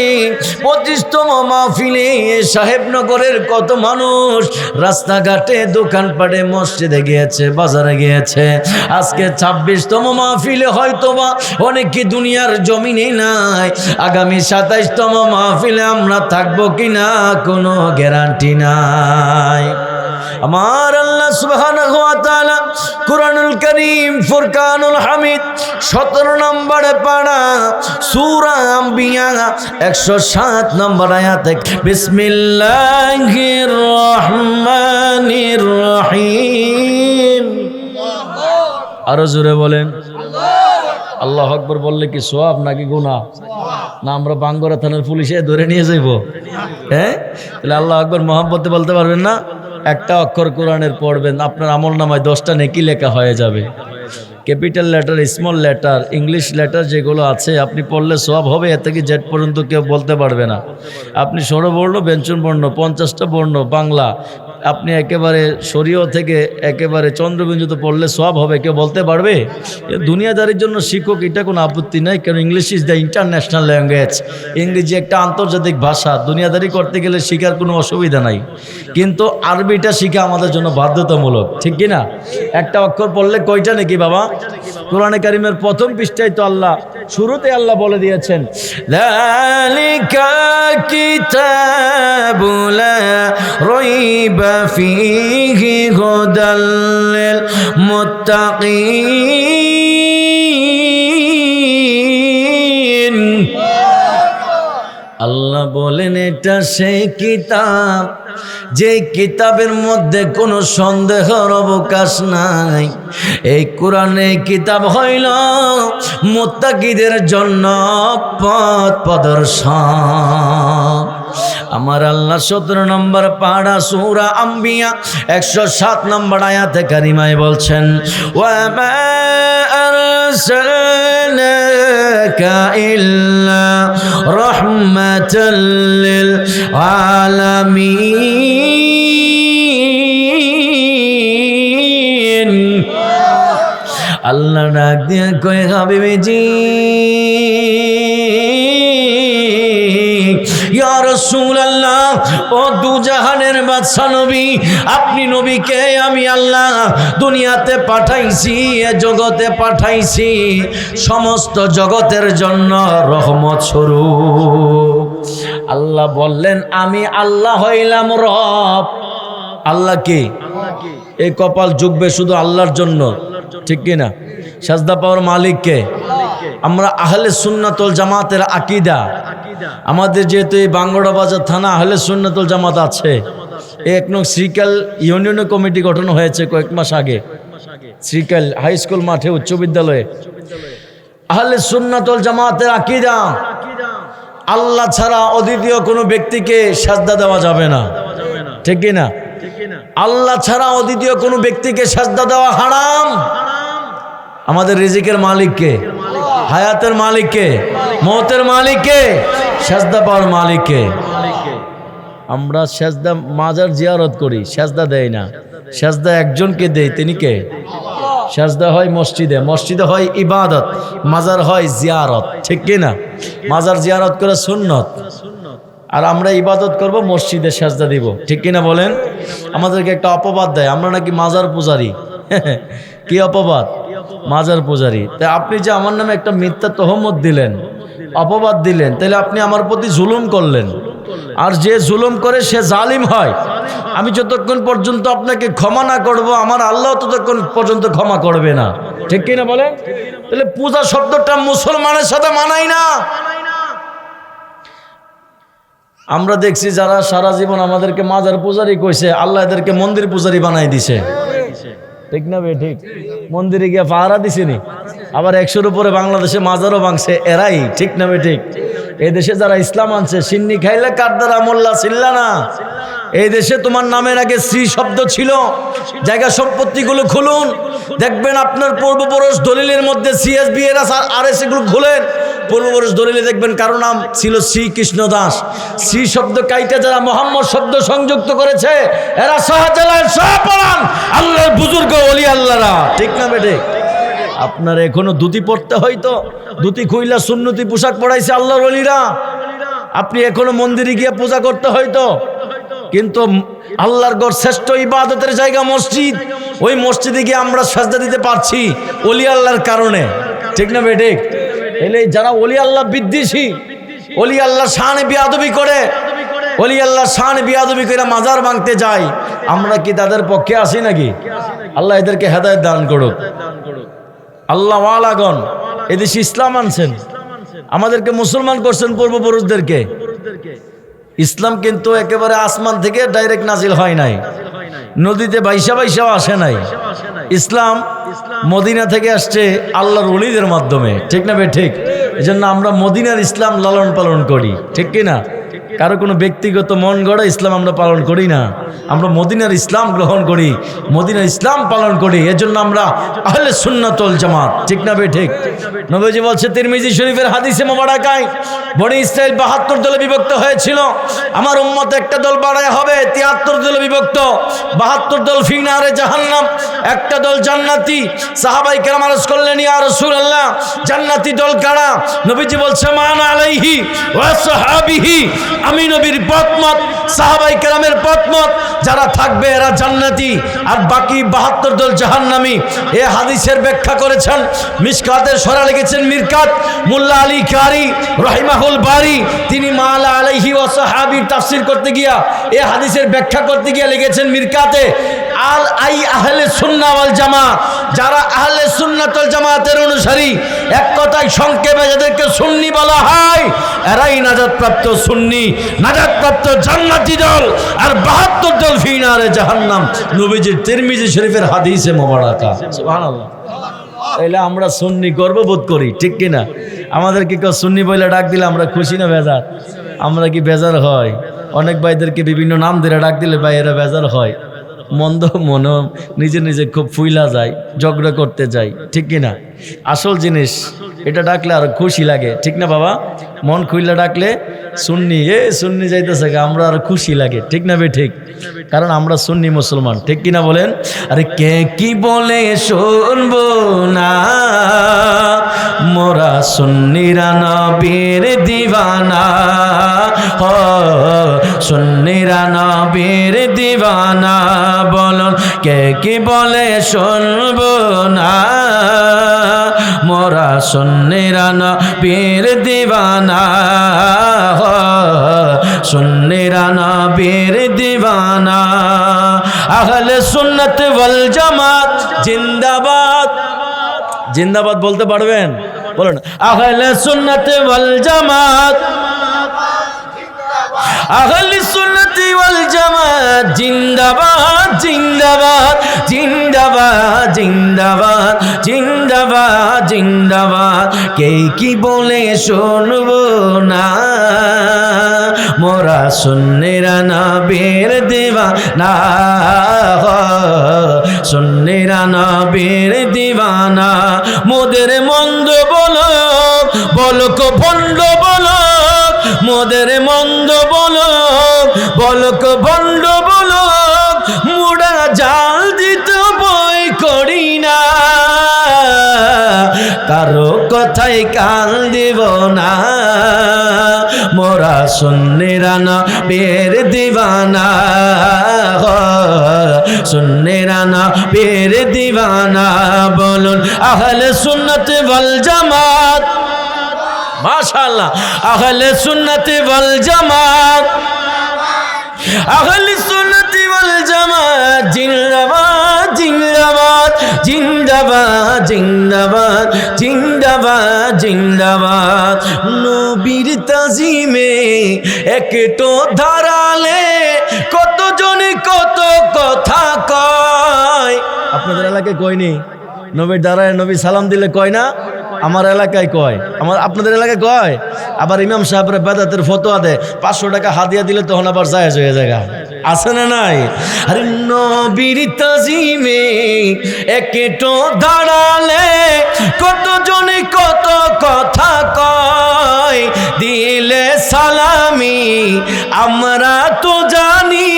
25তম মাহফিলে সাহেবনগরের কত মানুষ রাস্তাঘাটে, দোকানপাটে, মসজিদে গিয়েছে, বাজারে গিয়েছে। আজকে 26তম মাহফিলে হয়তোবা অনেকে দুনিয়ার জমিনে নাই। আগামী 27তম মাহফিলে আমরা থাকবো কিনা কোনো গ্যারান্টি নাই। আমার আল্লাহ সুবহানাহু ওয়া তাআলা কুরআনুল কারীম ফুরকানুল হামিদ 17 নম্বরে পারা সূরা আম্বিয়া 107 নম্বর আয়াতে বিসমিল্লাহির রহমানির রহিম আরো জোরে বলেন আল্লাহু আকবার বললে কি সওয়াব নাকি গুনাহ? না আমরা বাঙ্গরা থানার পুলিশে ধরে নিয়ে যাইব? হ্যাঁ, তাহলে আল্লাহু আকবার মহব্বতে বলতে পারবেন না? একটা অক্ষর কোরআনের পড়বেন, আপনার আমলনামায় 10টা নেকি লেখা হয়ে যাবে। Capital letter, small letter, English letter যেগুলো আছে আপনি পড়লে সওয়াব হবে, এর থেকে জেড পর্যন্ত কেউ বলতে পারবে না। আপনি স্বরবর্ণ, ব্যঞ্জন বর্ণ 50টা বর্ণ বাংলা আপনি একেবারে শরীয় থেকে একেবারে চন্দ্রবিন্দুত পড়লে সওয়াব হবে, কেউ বলতে পারবে? দুনিয়াদারির জন্য শিক্ষক, এটা কোনো আপত্তি নাই, কারণ English is the international language. ইংরেজি একটা আন্তর্জাতিক ভাষা, দুনিয়াদারি করতে গেলে শেখার কোনো অসুবিধা নাই, কিন্তু আরবিটা শেখা আমাদের জন্য বাধ্যতামূলক, ঠিক কি না? একটা অক্ষর পড়লে কয়টা নাকি বাবা? কোরআনে কারিমের প্রথম পৃষ্ঠায় তো আল্লাহ শুরুতে আল্লাহ বলে দিয়েছেন, যালিকা কিতাবু লা রাইবা ফীহি হুদাল লিল মুত্তাকিন। আল্লাহ বলেন এটা সেই কিতাব যে কিতাবের মধ্যে কোনো সন্দেহের অবকাশ নাই। এই কোরআনে কিতাব হইল মুত্তাকিদের জন্য পথ প্রদর্শন। আমার আল্লাহ 17 নম্বর পারা সূরা আম্বিয়া 107 নম্বর আয়াতে কারিমায় বলছেন, ওয়া মা আরসালনাকা ইল্লা রাহমাতাল লিল আলামিন। আল্লাহ ডাক দিয়ে কয়, হাবিবিজি ইয়া রাসূলুল্লাহ, ও দুজাহানের বাদশা নবী, আপনি নবীকে আমি আল্লাহ দুনিয়াতে পাঠাইছি, এ জগতে পাঠাইছি সমস্ত জগতের জন্য রহমত স্বরূপ। আল্লাহ বললেন আমি আল্লাহ হইলাম রব। আল্লাহ কি? এই কপাল ঝুঁকবে শুধু আল্লাহর জন্য, ঠিক কি না? সাজদা পাওয়ার মালিক কে? আমরা আহলে সুন্নাত ওয়াল জামাতের আকীদা, আমাদের যেহেতু এই বাঙ্গড়া বাজার থানা আহলে সুন্নাত ওয়াল জামাত আছে, এক নং শ্রীকাল ইউনিয়ন কমিটি গঠন হয়েছে কয়েক মাস আগে, শ্রীকাল হাই স্কুল মাঠে উচ্চ বিদ্যালয়ে। আহলে সুন্নাত ওয়াল জামাতের আকীদা, আল্লাহ ছাড়া অদ্বিতীয় কোনো ব্যক্তিকে সাজদা দেওয়া যাবে না, ঠিক কি না? আল্লাহ ছাড়া অদ্বিতীয় কোনো ব্যক্তিকে সাজদা দেওয়া হারাম। আমাদের রিজিকের মালিককে, হায়াতের মালিককে, মওতের মালিককে, সাজদা পাওয়ার মালিককে। আমরা সাজদা মাজার জিয়ারত করি, সাজদা দেই না। সাজদা একজনকে দেই, তিনি কে? সাজদা হয় মসজিদে, মসজিদে হয় ইবাদত, মাজার হয় জিয়ারত, ঠিক কি না? মাজার জিয়ারত করে সুন্নত, আর আমরা ইবাদত করব, মসজিদে সাজদা দিব, ঠিক কিনা বলেন? আমাদেরকে একটা অপবাদ দেয়, আমরা নাকি মাজার পূজারি। কি অপবাদ? মাজার পূজারি। তাই আপনি যে আমার নামে একটা মিথ্যা তহমত দিলেন, অপবাদ দিলেন, তাহলে আপনি আমার প্রতি জুলুম করলেন, আর যে জুলুম করে সে জালিম হয়। আমি যতক্ষণ পর্যন্ত আপনাকে ক্ষমা না করব, আমার আল্লাহ ততক্ষণ পর্যন্ত ক্ষমা করবে না, ঠিক কিনা বলেন? তাহলে পূজা শব্দটা মুসলমানের সাথে মানাই না। আমরা দেখছি যারা সারা জীবন আমাদেরকে মাজার পূজারি কইছে, আল্লাহ এদেরকে মন্দির পূজারি বানাই দিছে, ঠিক না বে? ঠিক। মন্দিরে গিয়ে পাহারা দিছেনি, আবার 100-র উপরে বাংলাদেশে মাজারও ভাঙছে এরাই, ঠিক না বে? ঠিক। এই দেশে যারা ইসলাম আনছে, সিন্নি খাইলে কার দ্বারা মোল্লা ছিল্লা না। এই দেশে তোমার নামের আগে শ্রী শব্দ ছিল। জায়গা সম্পত্তিগুলো খুলুন, দেখবেন আপনার পূর্বপুরুষ দলিলের মধ্যে সিএসবি এর আর এস এগুলো খুলেন, পূর্বপুরুষ দলিলে দেখবেন কারো নাম ছিল শ্রীকৃষ্ণ দাস। শ্রী শব্দ কাইটা যারা মোহাম্মদ শব্দ সংযুক্ত করেছে, এরা শাহজালাল শাহপরান আল্লাহর বুজুর্গ ওলি আল্লাহরা, ঠিক না বেটে? আপনার এখনো ধুতি পড়তে হয়তো, ধুতি খুইলা সুন্নতি পোশাক পড়াইছে আল্লাহর ওলিরা। আপনি এখনো মন্দিরে গিয়ে পূজা করতে হয়তো, কিন্তু আল্লাহর ঘর শ্রেষ্ঠ ইবাদতের জায়গা মসজিদ, ওই মসজিদে গিয়ে আমরা সাজদা দিতে পারছি ওলি আল্লাহর কারণে, ঠিক না বেটে? এলে যারা ওলি আল্লাহ বিদ্বেষী, ওলি আল্লাহ শানে বিয়াদবি করে, ওলি আল্লাহ শানে বিয়াদবি করে মাজার ভাঙতে যায়, আমরা কি তাদের পক্ষে আছি নাকি? আল্লাহ এদেরকে হেদায়েত দান করুক। আল্লাহ ওয়ালাগণ এদেশে ইসলাম আনছেন, আমাদেরকে মুসলমান করছেন, পূর্বপুরুষদেরকে। ইসলাম কিন্তু একেবারে আসমান থেকে ডাইরেক্ট নাজিল হয় নাই, নদীতে বাইসা বাইসাও আসে নাই। ইসলাম মদিনা থেকে আসছে আল্লাহর ওলিদের মাধ্যমে, ঠিক না বে ঠিক? এজন্য আমরা মদিনার ইসলাম লালন পালন করি, ঠিক কি না? কারো কোনো ব্যক্তিগত মন গড়া ইসলাম আমরা পালন করি না, আমরা মদিনার ইসলাম গ্রহণ করি, মদিনার ইসলাম পালন করি। এজন্য আমরা আহলে সুন্নাত ওয়াল জামাত, ঠিক না বে ঠিক? নবীজি বলছে তিরমিজি শরীফের হাদিসে মোবারকায়, বনি ইসরাইল 72 দলে বিভক্ত হয়েছিল, আমার উম্মত একটা দল বাড়ায় হবে 73 দলে বিভক্ত, 72 দল ফি নারে জাহান্নাম, একটা দল জান্নাতি। সাহাবায়ে কেরাম আরজ করলেন, ইয়া রাসূলুল্লাহ, জান্নাতি দল কারা? নবীজি বলছে মান আলাইহি ওয়া সাহাবিহি, আমি নবীর পথমত, সাহাবায়ে কেরামের পথমত, যারা থাকবে এরা জান্নাতি, আর বাকি 72 দল জাহান্নামী। এই হাদিসের ব্যাখ্যা করেছেন মিশকাতের সরা লিখেছেন মিরকাত মোল্লা আলী কারি রহিমাহুল বারি, তিনি মালা আলাইহি ওয়া সাহাবীর তাফসীর করতে গিয়া এই হাদিসের ব্যাখ্যা করতে গিয়া লিখেছেন মিরকাতে আহলে সুন্নাহ ওয়াল জামাত, যারা আহলে সুন্নাত ওয়াল জামাতের অনুসারী, এক কথায় সংক্ষেপে যাদেরকে সুন্নি বলা হয়, এরাই নাজাতপ্রাপ্ত সুন্নি, নাজাতপ্রাপ্ত জান্নাতি দল, আর 72 দল ফি নারে জাহান্নাম। নবীজির তিরমিজি শরীফের হাদিসে মোবারকা। সুবহানাল্লাহ। তাইলে আমরা সুন্নি গর্ববোধ করি, ঠিক কি না? আমাদেরকে কেউ সুন্নি বলে ডাক দিলে আমরা খুশি না বেজার? আমরা কি বেজার হয়? অনেক ভাইদেরকে বিভিন্ন নাম ধরে ডাক দিলে ভাই এরা বেজার হয়, মন্দ মনে নিজে নিজে খুব ফুইলা যায়, ঝগড়া করতে যাই, ঠিক কিনা? আসল জিনিস এটা ডাকলে আর খুশি লাগে, ঠিক না বাবা? মন খুইলা ডাকলে সুন্নি সুন্নি যাইতেছে, আমরা আর খুশি লাগে, ঠিক না বে ঠিক? কারণ আমরা সুন্নি মুসলমান, ঠিক কিনা বলেন? আরে কে কি বলে শুনবো না, মোরা সুন্নিরা নবীর দিওয়ানা, সুন্নিরা নবীর দিওয়ানা, বলুন কে কি বলে শুনবো না, মোরা সুন্নিরা নবীর দিওয়ানা, সুন্নিরা নবীর দিওয়ানা। আহলে সুন্নাত ওয়াল জামাত জিন্দাবাদ, জিন্দাবাদ বলতে পারবেন? বলুন আহলে সুন্নাত ওয়াল জামাত, আহলে সুন্নাত ওয়াল জামাত জিন্দাবাদ, জিন্দাবাদ, জিন্দাবাদ, জিন্দাবাদ, জিন্দাবাদ, জিন্দাবাদ। কে কি বলে শুনবো না, মোরা সুন্নিরা নবীর দিওয়ানা, সুন্নিরা নবীর দিওয়ানা। মোদের মন্দ বলো, বলক ভণ্ড বলো, মোদের মন্দ বলো, বলক ভণ্ড বলো, মুড়া জাল দিতে বই করি না, কারো কথাই কান দিব না, মোরা সুন্নিরা নবীর দিওয়ানা, সুন্নিরা নবীর দিওয়ানা। বলুন আহলে সুন্নাত ওয়াল জামাত, মাশাআল্লাহ, আহলে সুন্নাত ওয়াল জামাত, আহলে সুন্নাত ওয়াল জামাত জিন্দাবাদ, জিন্দাবাদ, জিন্দাবাদ, জিন্দাবাদ, জিন্দাবাদ, জিন্দাবাদ। নবীর তাজিমে একটো ধারালে কতজনে কত কথা কয়। আপনাদের এলাকায় কয়নি? নবীর দ্বারায় নবী সালাম দিলে কয় না? আমার এলাকায় কয়, আপনাদের এলাকায় কয়। আবার ইমাম সাহেবরা বেদাতের ফতোয়া দেয়, 500 টাকা হাদিয়া দিলে তখন আবার জায়েজ হয়ে যায়, আছে না নাই? আরে নবীর তাজিমে একটো দাঁড়ালে কতজনে কত কথা কয়, দিলে সালামি আমরা তো জানি,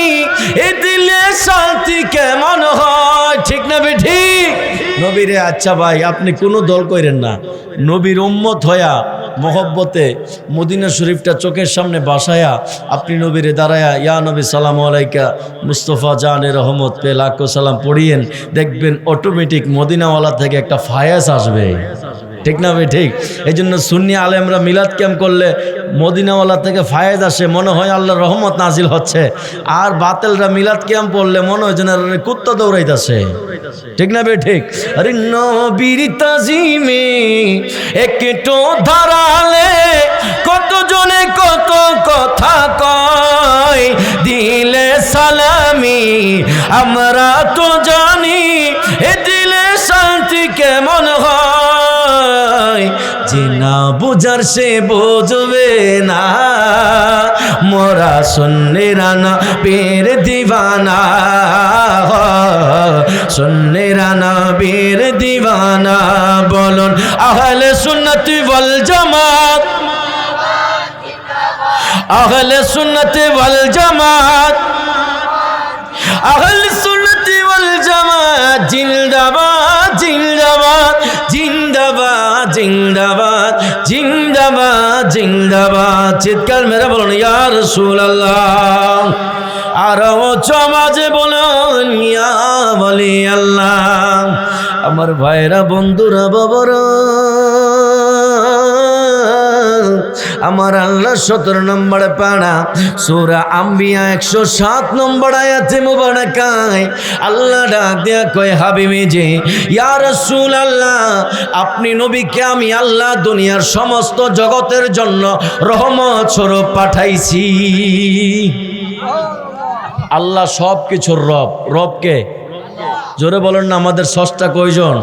এ দিলে শান্তি কেমন হয়, ঠিক না বেঠি? নবীরে আচ্ছা ভাই আপনি কোনো দল করেন না, নবীর উম্মত হয়া মহব্বতে মদিনা শরীফটা চোখের সামনে বাসায়া আপনি নবীরে দাঁড়ায়া ইয়া নবী সালাম আলাইকা মুস্তফা জানের রহমত পে লাখো সালাম পড়িয়েন, দেখবেন অটোমেটিক মদিনাওয়ালা থেকে একটা ফায়াস আসবে, ঠিক না ভাই? ঠিক। এই জন্য সুন্নি আলেমরা মিলাদ ক্যাম্প করলে মদিনাওয়ালা থেকে ফায়েজ আসে, মনে হয় আল্লাহর রহমত নাজিল হচ্ছে। আর বাতেলরা মিলাদ ক্যাম্প করলে মনে হয় যেন কুত্তা দৌড়াইতেছে, ঠিক না ভাই? ঠিক। আরে নবীর তাজিমে একটু দাঁড়ালে কতজনে কত কথা কয়, দিলে সালামি আমরা তো জানি, এ দিলে শান্তি কেমন হয়, যে না বুঝার সে বুঝবে না, মোরা সুন্নি রানা পীর দিওয়ানা, সুন্নি রানা পীর দিওয়ানা। বলুন আহলে সুন্নাত ওয়াল জামাত, আহলে সুন্নাত ওয়াল জামাত, আহলে সুন্নাত ওয়াল জামাত জিন্দাবাদ জিন্দাবাদ জিন্দাবাদ জিন্দাবাদ জিন্দাবাদ জিন্দাবাদ। চিৎকার মেরে বলুন ইয়া রাসূলুল্লাহ। আরো সমাজে বলুন ইয়া ওয়ালি আল্লাহ। আমার ভাইরা, বন্ধুরা, বাবারা, আমার আল্লাহ 17 নম্বরে পাড়া সূরা আম্বিয়া 107 নম্বর আয়াতে মুবারাকায় আল্লাহ ডাক দিয়া কয়, হাবিবি জি, ইয়া রাসূলুল্লাহ, আপনি নবীকে আমি আল্লাহ দুনিয়ার সমস্ত জগতের জন্য রহমত স্বরূপ পাঠাইছি। আল্লাহ সব কিছুর রব। রবকে জোরে বলেন না, আমাদের স্রষ্টা কয়জন?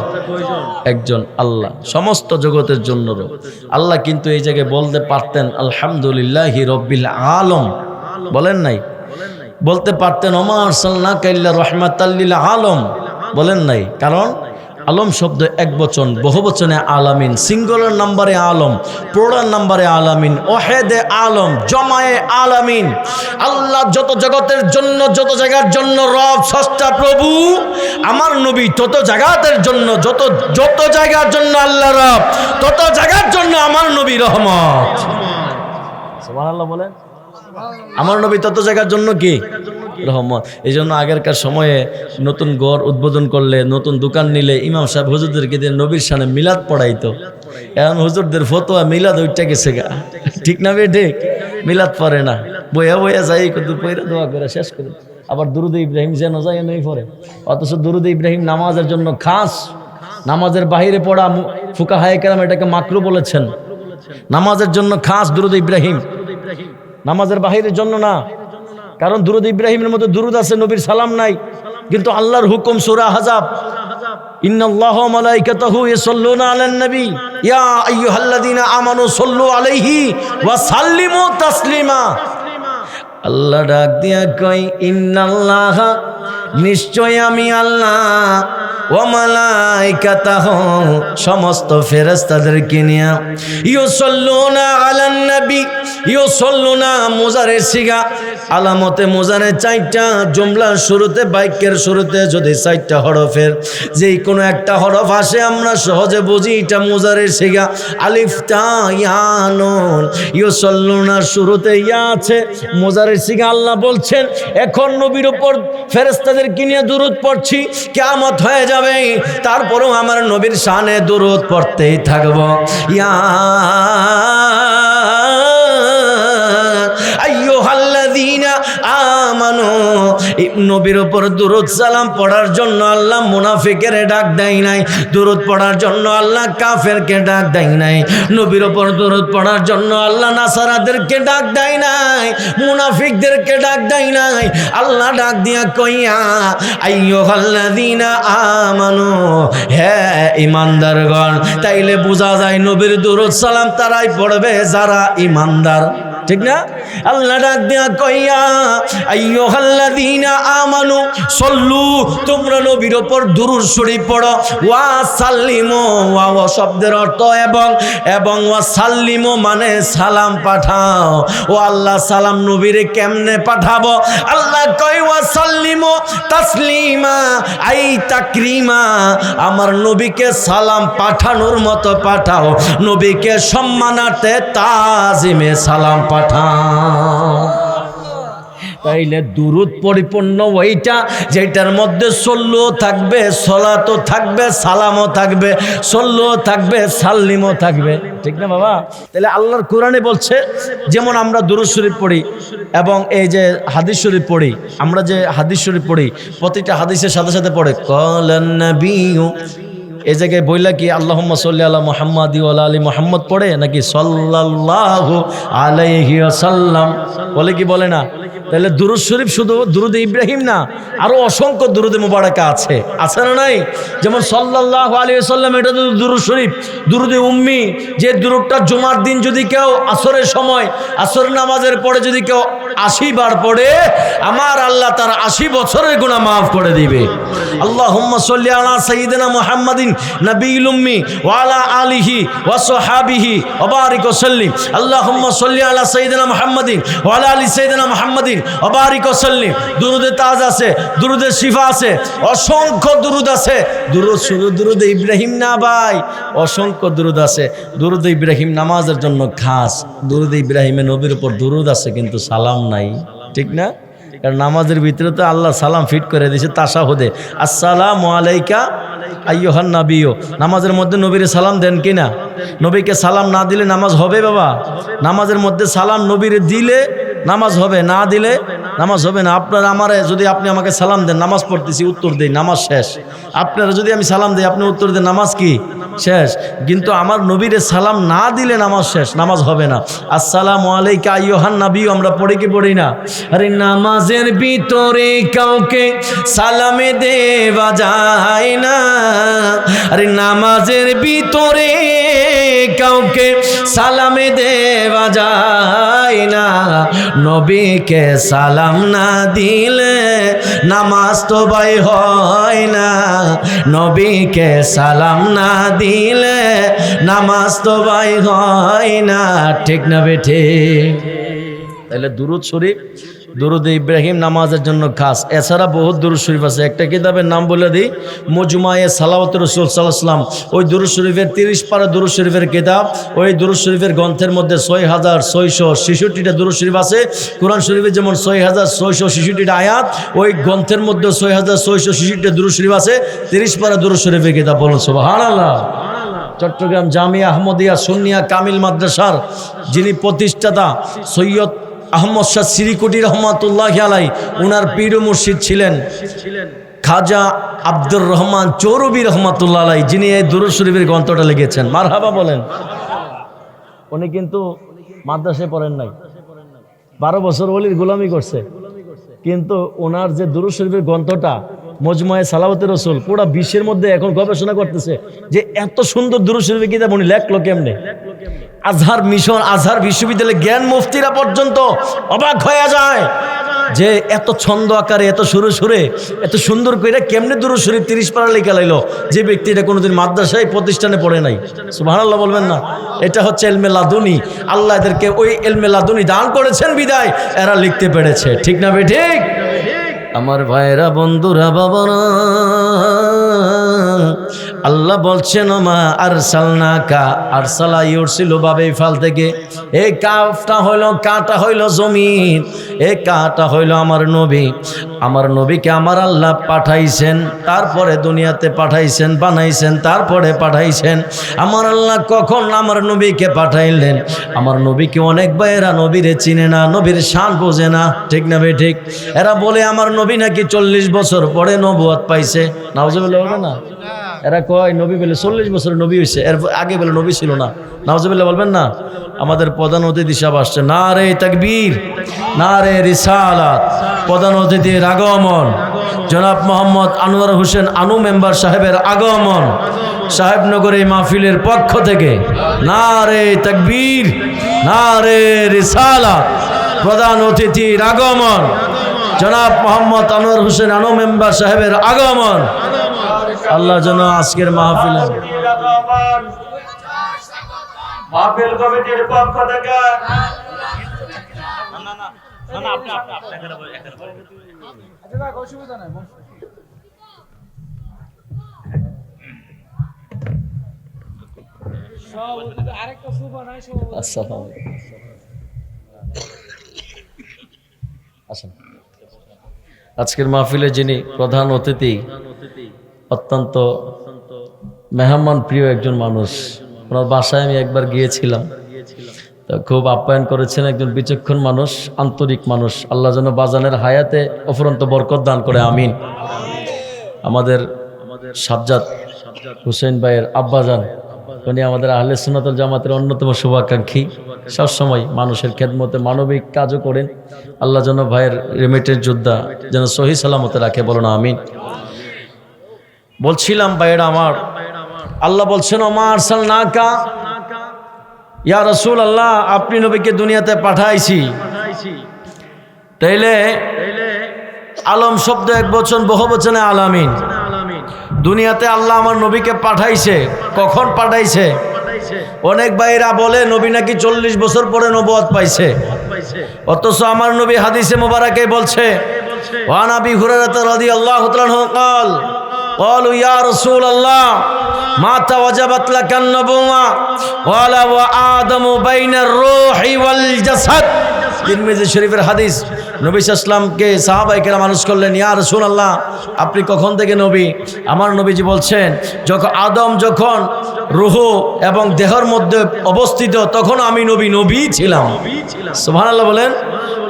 একজন আল্লাহ, সমস্ত জগতের জন্য রব আল্লাহ। কিন্তু এই জায়গায় বলতে পারতেন আলহামদুলিল্লাহি রব্বিল আলম, বলেন নাই? বলতে পারতেন ওমা আরসালনাকা ইল্লা রাহমাতাল লিল আলম, বলেন নাই? কারণ আলম শব্দ এক বচন, বহু বচনে আলামিন, সিঙ্গুলার নাম্বারে আলম, প্লুরাল নাম্বারে আলামিন, ওয়াহেদে আলম, জমায়ে আলামিন। আল্লাহ যত জগতের জন্য, যত জায়গার জন্য রব, স্রষ্টা, প্রভু। আমার নবী তত জায়গাতের জন্য, যত জায়গার জন্য আল্লাহ রব, তত জায়গার জন্য আমার নবী রহমত। সুবহানাল্লাহ বলেন। আমার নবী তত জায়গার জন্য কি? রহমত। এই জন্য আগেরকার সময়ে নতুন ঘর উদ্বোধন করলে, নতুন দোকান নিলে ইমাম সাহেব হুজুরদেরকে দিয়ে নবীর সামনে মিলাদ পড়াইতো। এখন হুজুরদের ফতোয়া মিলাদ ওইটা গেছে গা, ঠিক না বে? ঠিক মিলাদ পড়ে না, বইয়া বইয়া যাই কিন্তু পয়রা দোয়া করে শেষ করে আবার দুরুদ ইব্রাহিম যেন যায় নই পড়ে। অথচ দুরুদ ইব্রাহিম নামাজের জন্য খাস, নামাজের বাহিরে পড়া ফুকাহায়ে কেরাম এটাকে মাকরু বলেছেন। নামাজের জন্য খাস দুরুদ ইব্রাহিম, নামাজের বাহিরের জন্য না। কারণ দুরুদ ইব্রাহিমের মধ্যে দুরুদ আছে, নবীর সালাম নাই। কিন্তু আল্লাহর হুকুম সূরা আহজাব, ইন্নাল্লাহা ওয়া মালাইকাতাহু ইউসাল্লুনা আলান নবী ইয়া আইয়ুহাল্লাযীনা আমানু সাল্লু আলাইহি ওয়া সাল্লিমু তাসলিমা। আল্লাহ ডাক দিয়া কই, ইন্নাল্লাহা, নিশ্চয় আমি আল্লাহ, ওয়া মালাইকাতাহু, সমস্ত ফেরেশতাদেরকে নিয়া, ইউসাল্লুনা আলান নবী, ইউসাল্লুনা মুজারের সিগা, আলামতে মুজারে 4টা, জুমলার শুরুতে, বাক্যের শুরুতে যদি 4টা হরফের যেই কোনো একটা হরফ আসে আমরা সহজে বুঝি এটা মুজারের সিগা। আলিফ তা ইয়া নুন, ইউসাল্লুনা শুরুতে ইয়া আছে, মুজারের সিগা। আল্লাহ বলছেন এখন নবীর উপর ফেরেশতাদেরকে নিয়ে দুরূদ পড়ছি, কিয়ামত হয়ে যাবে, তারপরেও আমার নবীর শানে দুরূদ পড়তেই থাকব। ইয়া আইয়ুহাল্লাযীনা আমানু, নবীর উপর দুরূদ সালাম পড়ার জন্য আল্লাহ মুনাফিকের ডাক দেয় নাই, দুরূদ পড়ার জন্য আল্লাহ কাফেরকে ডাক দেয় নাই, নবীর উপর দুরূদ পড়ার জন্য আল্লাহ নাসারাদেরকে ডাক দেয় নাই, মুনাফিকদেরকে ডাক দেয় নাই। আল্লাহ ডাক দিয়া কইয়া আইয়ুহাল্লাযীনা আমানু, হে ঈমানদারগণ। তাইলে বোঝা যায় নবীর দুরূদ সালাম তারাই পড়বে যারা ঈমানদার, ঠিক না? আল্লাহ ডাক দিয়া কইয়া আইয়ুহাল্লাযীনা আমানু সাল্লু, তোমরা নবীর উপর দুরূদ শরীফ পড়ো, ওয়া সাল্লিমু, ওয়া শব্দের অর্থ এবং ওয়া সাল্লিমু মানে সালাম পাঠাও। ও আল্লাহ সালাম নবীরে কেমনে পাঠাবো? আল্লাহ কয় ওয়া সাল্লিমু তাসলিমা, আই তাকরিমা, আমার নবীকে সালাম পাঠানোর মতো পাঠাও, নবীকে সম্মানার্থে তাজিমে সালাম পাঠাও। তাইলে দুরূদ পরিপূর্ণ ওইটা যেটার মধ্যে সল্লুও থাকবে, সলাতও থাকবে, সালামও থাকবে, সল্লুও থাকবে, সাল্লিমও থাকবে, ঠিক না বাবা? তাহলে আল্লাহর কোরআনে বলছে, যেমন আমরা দুরূদ শরীফ পড়ি এবং এই যে হাদিস শরীফ পড়ি, আমরা যে হাদিস শরীফ পড়ি প্রতিটা হাদিসের সাথে সাথে পড়ে কালান নবিয়্যু এই জায়গায় বইলা কি আল্লাহুম্মা সাল্লি আলা মুহাম্মাদ ওয়া আলা আলি মুহাম্মদ পড়ে নাকি সাল্লাল্লাহু আলাইহি ওয়াসাল্লাম বলে কি বলে না? তাহলে দুরূদ শরীফ শুধু দুরূদ ইব্রাহিম না, আরো অসংখ্য দুরূদ মুবারাকা আছে, আছে না নাই? যেমন সাল্লাল্লাহু আলাইহি ওয়াসাল্লাম, এটা তো দুরূদ শরীফ। দুরূদে উম্মি, যে দুরূদটা জুমার দিন যদি কেউ আসরের সময় আসর নামাজের পরে যদি কেউ 80 বার পড়ে, আমার আল্লাহ তার 80 বছরের গুনাহ মাফ করে দিবে। আল্লাহুম্মা সাল্লি আলা সাইয়্যিদিনা মুহাম্মাদিন নাবিয়্যিল উম্মি ওয়া আলা আলিহি ওয়া সাহবিহি ওয়া বারিক ওয়া সাল্লিম। আল্লাহুম্মা সাল্লি আলা সাইয়্যিদিনা মুহাম্মাদিন ওয়া আলা আলি সাইয়্যিদিনা মুহাম্মাদিন ওয়া বারিক ওয়া সাল্লিম। দুরুদে তাজ আছে, দুরুদে শিফা আছে, অসংখ্য দুরুদ আছে। দুরুদ শুধু দুরুদে ইব্রাহিম না ভাই, অসংখ্য দুরুদ আছে। দুরুদে ইব্রাহিম নামাজের জন্য খাস। দুরুদে ইব্রাহিমের নবীর উপর দুরুদ আছে কিন্তু সালাম নাই, ঠিক না? কারণ নামাজের ভিতরে তো আল্লাহ সালাম ফিট করে দিয়েছে তাশাহুদে, আসসালামু আলাইকা আইয়ুহান নাবিয়্যু। নামাজের মধ্যে নবীরে সালাম দেন কিনা? নবীকে সালাম না দিলে নামাজ হবে বাবা? নামাজের মধ্যে সালাম নবীরে দিলে নামাজ হবে, না দিলে নামাজ হবে না। আপনারা আমারে যদি আপনি আমাকে সালাম দেন, নামাজ পড়তেছি, উত্তর দেই, নামাজ শেষ। আপনারা যদি আমি সালাম দিই, আপনি উত্তর দেন, নামাজ কি শেষ। কিন্তু আমার নবীরে সালাম না দিলে নামাজ শেষ, নামাজ হবে না। আসসালামু আলাইকা আইয়ুহান নাবিয়্যু আমরা পড়ি কি পড়ি না? আরে নামাজের ভিতরে কাউকে সালামে দেওয়া যায় না। আরে নামাজের ভিতরে কাউকে সালামে দেওয়া যায় না। নবীকে সালাম না দিলে নামাজ তো ভাই হয় না। নবীকে সালাম না দিলে নামাজ তো ভাই হয় না, ঠিক না বেঠে? তাহলে দুরূদ শরীফ, দুরুদ ইব্রাহিম নামাজের জন্য খাস। এছাড়া বহুত দুরূদ শরীফ আছে। একটা কিতাবের নাম বলে দিই, মুজমায়ে সালাওয়াতুর রাসূল সাল্লাল্লাহু আলাইহি ওয়াসাল্লাম। ওই দুরূদ শরীফের 30 পারা দুরূদ শরীফের কিতাব। ওই দুরূদ শরীফের গ্রন্থের মধ্যে 6666টা দুরূদ শরীফ আছে। কোরআন শরীফে যেমন 6666টা আয়াত, ওই গ্রন্থের মধ্যে 6666টা দুরূদ শরীফ আছে। 30 পারা দুরূদ শরীফের কিতাব, বলুন সুবহানাল্লাহ। চট্টগ্রাম জামিয়া আহমদিয়া সুন্নিয়া কামিল মাদ্রাসার যিনি প্রতিষ্ঠাতা সৈয়দ আহমদ শাহ সিরিকুটি রহমাতুল্লাহি আলাইহি, উনার পীর ও মুর্শিদ ছিলেন খাজা আব্দুর রহমান চৌরবি রহমাতুল্লাহ আলাইহি, যিনি এই দুরূদ শরীফের গ্রন্থটা লিখেছেন। মারহাবা বলেন। উনি কিন্তু মাদ্রাসায় পড়েন নাই, 12 বছর ওলির গোলামি করছে, কিন্তু ওনার যে দুরূদ শরীফের গ্রন্থটা মুজমায়ে সালাওয়াতুর রাসূল, পুরা বিশ্বের মধ্যে এখন গবেষণা করতেছে যে এত সুন্দর দুরূদ শরীফের কিতাব উনি লেখলো কেমনে। আজহার মিশন, আজহার বিশ্ববিদ্যালয়ের জ্ঞান মুফতিরা পর্যন্ত অবাক হয়ে যায় যে এত ছন্দ আকারে, এত সুরে সুরে, এত সুন্দর করে কেমনে দুরূদ শরীফ 30 পারা লেখা লাইলো, যে ব্যক্তি এটা কোনোদিন মাদ্রাসায় প্রতিষ্ঠানে পড়ে নাই। সুবহানাল্লাহ বলবেন না? এটা হচ্ছে ইলমে লাদুনি। আল্লাহ এদেরকে ওই ইলমে লাদুনি দান করেছেন বিদায় এরা লিখতে পেরেছে, ঠিক না বে ঠিক? আমার ভাইরা, বন্ধুরা, বাবারা, আল্লাহ বলছেন ওমা আরসালনাকা, আরসালা ইউরসিলু বাবে ফাল থেকে, এই কাফটা হইল, কাটা হইল জমিন, এই কাটা হইল আমার নবী। আমার নবীকে আমার আল্লাহ পাঠাইছেন, তারপরে দুনিয়াতে পাঠাইছেন, বানাইছেন, তারপরে পাঠাইছেন। আমার আল্লাহ কখন আমার নবীকে পাঠাইলেন? আমার নবীকে অনেক ভাইয়েরা নবীরে চিনে না, নবীর শান বোঝে না, ঠিক না বে ঠিক? এরা বলে আমার নবী নাকি 40 বছর পরে নবুয়ত পাইছে। নাউজুবিল্লাহ বলবে না? এরা কয় নবী বলে 40 বছরে নবী হয়েছে, এর আগে বলে নবী ছিল না। নাউজুবিল্লাহ বলবেন না? আমাদের প্রধান অতিথি সাহেব আসছে, নারে তাকবীর, নারে রিসালাত। প্রধান অতিথির আগমন, জনাব মোহাম্মদ আনোয়ার হোসেন আনু মেম্বার সাহেবের আগমন সাহেবনগর এই মাহফিলের পক্ষ থেকে। নারে তাকবীর, নারে রিসালাত। প্রধান অতিথির আগমন, জনাব মোহাম্মদ আনোয়ার হোসেন আনু মেম্বার সাহেবের আগমন। আল্লাহ যেন আজকের মাহফিলে মাহফিল কমিটির পক্ষ থেকে আজকের মাহফিলে যিনি প্রধান অতিথি, অত্যন্ত মেহমান প্রিয় একজন মানুষ। ওনার বাসায় আমি একবার গিয়েছিলাম, তো খুব আপ্যায়ন করেছেন। একজন বিচক্ষণ মানুষ, আন্তরিক মানুষ। আল্লাহ যেন বাজানের হায়াতে অফুরন্ত বরকত দান করে, আমিন। আমাদের সাজ্জাদ হুসেন ভাইয়ের আব্বাজান, উনি আমাদের আহলে সুন্নাতুল জামাতের অন্যতম শুভাকাঙ্ক্ষী, সবসময় মানুষের খেদমতে মানবিক কাজও করেন। আল্লাহ যেন ভাইয়ের রেমিটেন্স যোদ্ধা যেন সহি সালামতে রাখে, বলুন আমিন। বলছিলাম ভাইয়েরা আমার, আল্লাহ বলছেন ওমা আরসালনাকা ইয়া রাসূল আল্লাহ, আপনি নবীকে দুনিয়াতে পাঠাইছি। তাইলে আলম শব্দ এক বচন, বহু বচনে আলামিন। দুনিয়াতে আল্লাহ আমার নবীকে পাঠাইছে। কখন পাঠাইছে? অনেক ভাইরা বলে নবী নাকি 40 বছর পরে নবুয়ত পাইছে, অথচ আমার নবী হাদিসে মোবারকে বলছে ওয়া নবী হুরায়রা রাদিয়াল্লাহু তাআলা قال قالوا يا رسول الله متى وجبت لك النبوة قال وآدم بين الروح والجسد। তিরমিজি শরীফের হাদিস। নবী সাল্লাল্লাহু সাহাবায়ে কেরাম মানুষ করলেন, ইয়া রাসূলুল্লাহ আপনি কখন থেকে নবী? আমার নবীজি বলছেন যখন আদম যখন রূহ এবং দেহের মধ্যে অবস্থিত তখন আমি নবী ছিলাম। সুবহানাল্লাহ বলেন।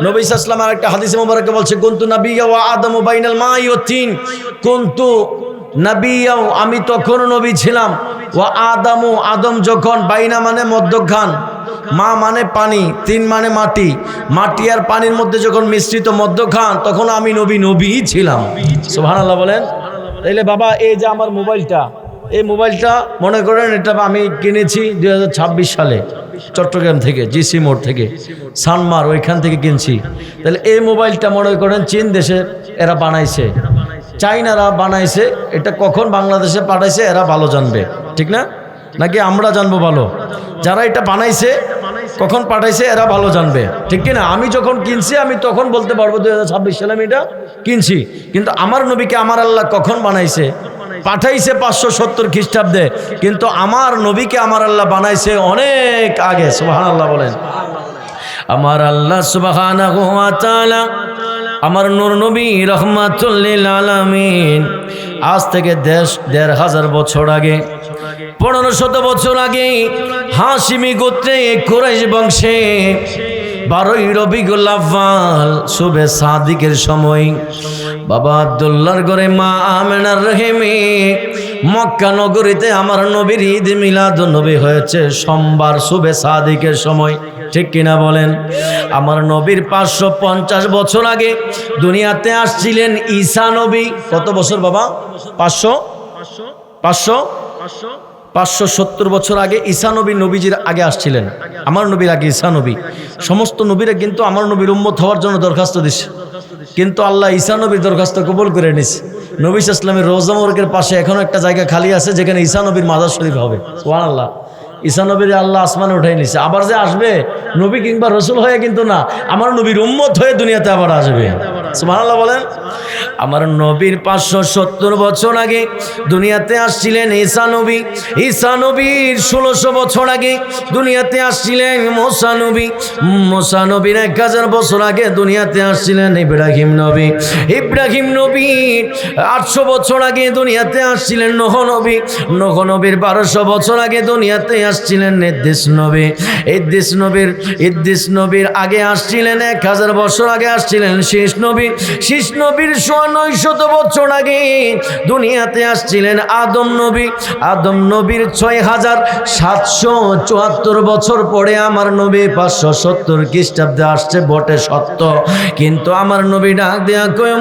নবী সাল্লাল্লাহু আরেকটা হাদিসে মোবারকে বলছে কুনতু নাবিয়্যা ওয়া আদমু বাইনাল মাই ওয়া তিন। কুনতু নাবিয়্যা, আমি তখন নবী ছিলাম। ওয়া আদমু, আদম যখন, বাইনা মানে মধ্যখান, মা মানে পানি, তিন মানে মাটি, মাটি আর পানির মধ্যে যখন মিশ্রিত মধ্যখান তখন আমি নবী ছিলাম। সুবহানাল্লাহ বলেন। তাইলে বাবা এই যে আমার মোবাইলটা, এই মোবাইলটা মনে করেন এটা আমি কিনেছি 2026 সালে চট্টগ্রাম থেকে, জিসি মোড় থেকে, সানমার ওইখান থেকে কিনছি। তাহলে এই মোবাইলটা মনে করেন চীন দেশে এরা বানাইছে, চাইনারা বানাইছে। এটা কখন বাংলাদেশে পাঠাইছে এরা ভালো জানবে, ঠিক না? নাকি আমরা জানবো ভালো? যারা এটা বানাইছে কখন পাঠাইছে এরা ভালো জানবে, ঠিক কিনা? আমি যখন কিনছি আমি তখন বলতে পারবো 2026 সালে আমি এটা কিনছি। কিন্তু আমার নবীকে আমার আল্লাহ কখন বানাইছে? পাঠাইছে 570 খ্রিস্টাব্দে, কিন্তু আমার নবীকে আমার আল্লাহ বানাইছে অনেক আগে। সুবহানাল্লাহ বলেন। আমার আল্লাহ সুবহানাহু ওয়া তাআলা আমার নূর নবী রাহমাতুল লিল আলামিন আজ থেকে 1500 বছর আগে, 1500 বছর আগে হাশিমি গোত্রে কুরাইশ বংশে 12ই রবিউল আউয়াল শুবে সাদিকের সময় বাবা আব্দুল্লাহর ঘরে মা আমেনার রহিমে মক্কা নগরীতে আমার নবীর ঈদ মিলাদুন নবী হয়েছে সোমবার শুবে সাদিকের সময়, ঠিক কিনা বলেন? আমার নবীর 550 বছর আগে দুনিয়াতে আসছিলেন ঈসা নবী। কত বছর বাবা? 570 বছর আগে ঈসা নবী নবীজির আগে আসছিলেন। আমার নবীর আগে ঈসা নবী। সমস্ত নবীরা কিন্তু আমার নবীর উম্মত হওয়ার জন্য দরখাস্ত দিচ্ছে, কিন্তু আল্লাহ ঈসা নবীর দরখাস্ত কবুল করে নিছে। নবী সাল্লাল্লাহু আলাইহি ওয়াসাল্লামের রওজা মুবারকের পাশে এখনো একটা জায়গা খালি আছে যেখানে ঈসা নবীর মাজার শরীফ হবে। সুবহানাল্লাহ। ঈসা নবীর আল্লাহ আসমানে উঠাই নিছে। আবার যে আসবে নবী কিংবা রসুল হয়ে কিন্তু না, আমার নবীর উম্মত হয়ে দুনিয়াতে আবার আসবে। সুবহানাল্লাহ বলেন। আমার নবীর 570 বছর আগে দুনিয়াতে আসছিলেন ঈসা নবী। ঈসা নবীর 1600 বছর আগে দুনিয়াতে আসছিলেন মুসা নবী। মুসা নবীর 1000 বছর আগে দুনিয়াতে আসছিলেন ইব্রাহিম নবী। ইব্রাহিম নবীর 800 বছর আগে দুনিয়াতে আসছিলেন নূহ নবী। নূহ নবীর 1200 বছর আগে দুনিয়াতে আসছিলেন ইদ্রিস নবী। ইদ্রিস নবীর আগে আসছিলেন 1000 বছর আগে আসছিলেন শীষ নবী। শীষ নবীর 900 বছর আগে দুনিয়াতে আসছিলেন আদম নবী। আদম নবীর 6774 বছর পরে আমার নবী 570 খ্রিস্টাব্দে আসছে বটে সত্য, কিন্তু আমার নবী ডাক দেয়া কয়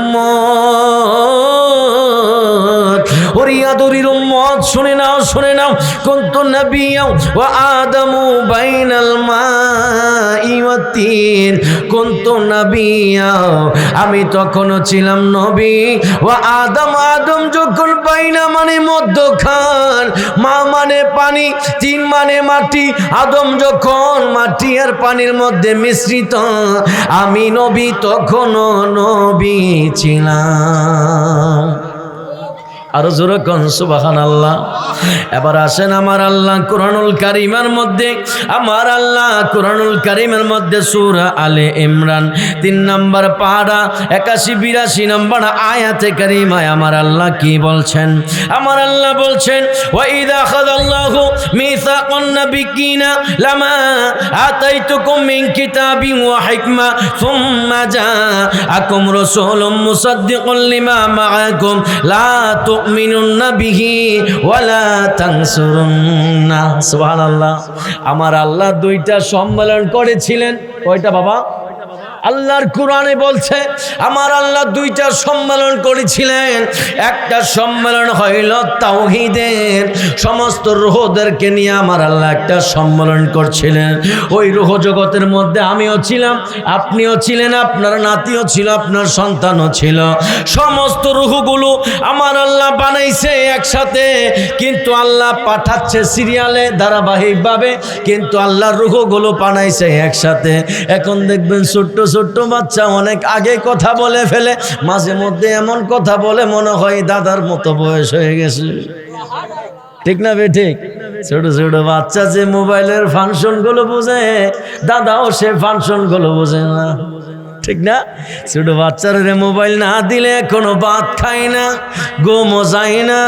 ওরিয়াদুরির উম্মত শুনে নাও কুনতু নাবিয়্যাও ওয়া আদামু বাইনাল মাই ওয়া তিন। কুনতু নাবিয়্যাও, আমি তখনও ছিলাম নবী। ওয়া আদম যখন বাইনা মানে মধ্যখান, মা মানে পানি, তিন মানে মাটি, আদম যখন মাটি আর পানির মধ্যে মিশ্রিত, আমি নবী তখনও নবী ছিলাম। আরো জোরে কোন সুবহানাল্লাহ। এবার আসেন আমার আল্লাহ কুরআনুল কারীমের মধ্যে, আমার আল্লাহ কুরআনুল কারীমের মধ্যে সূরা আলে ইমরান 3 নম্বর পারা 81-82 নম্বর আয়াতে কারীমায় আমার আল্লাহ কি বলছেন? আমার আল্লাহ বলছেন ওয়া ইযা আখাযাল্লাহু মিসাকান নাবিয়্যিনা লামা আতাইতুকুম মিন কিতাবিন ওয়া হিকমা সুম্মা জাআকুম রাসূলুম মুসাদ্দিকুন লিমা মাআকুম লা তুমিনুন্না বিহি ওয়ালা তানসুরুন্না। সুবহানাল্লাহ। আমার আল্লাহ দুইটা সম্মেলন করেছিলেন। কয়টা বাবা? আল্লাহর কোরআনে বলছে আমার আল্লাহ দুইটা সম্মেলন করেছিলেন। একটা সম্মেলন হইল তাওহীদের, সমস্ত রূহদেরকে নিয়ে আমার আল্লাহ একটা সম্মেলন করছিলেন। ওই রূহ জগতের মধ্যে আমিও ছিলাম, আপনিও ছিলেন, আপনার নাতিও ছিল, আপনার সন্তানও ছিল। সমস্ত রূহগুলো আমার আল্লাহ বানাইছে একসাথে, কিন্তু আল্লাহ পাঠাচ্ছে সিরিয়ালে ধারাবাহিকভাবে, কিন্তু আল্লাহর রূহগুলো বানাইছে একসাথে। এখন দেখবেন ছোট্ট ছোট্ট বাচ্চা অনেক আগে কথা বলে ফেলে, মাঝে মধ্যে এমন কথা বলে মনে হয় দাদার মতো বয়স হয়ে গেছে। ঠিক না বে ঠিক? ছোট ছোট বাচ্চা যে মোবাইলের ফাংশনগুলো বোঝে, দাদাও সে ফাংশনগুলো বোঝে না। ঠিক না? ছোট বাচ্চারা মোবাইল না দিলে কোনো ভাত খায় না, ঘুমও যায় না,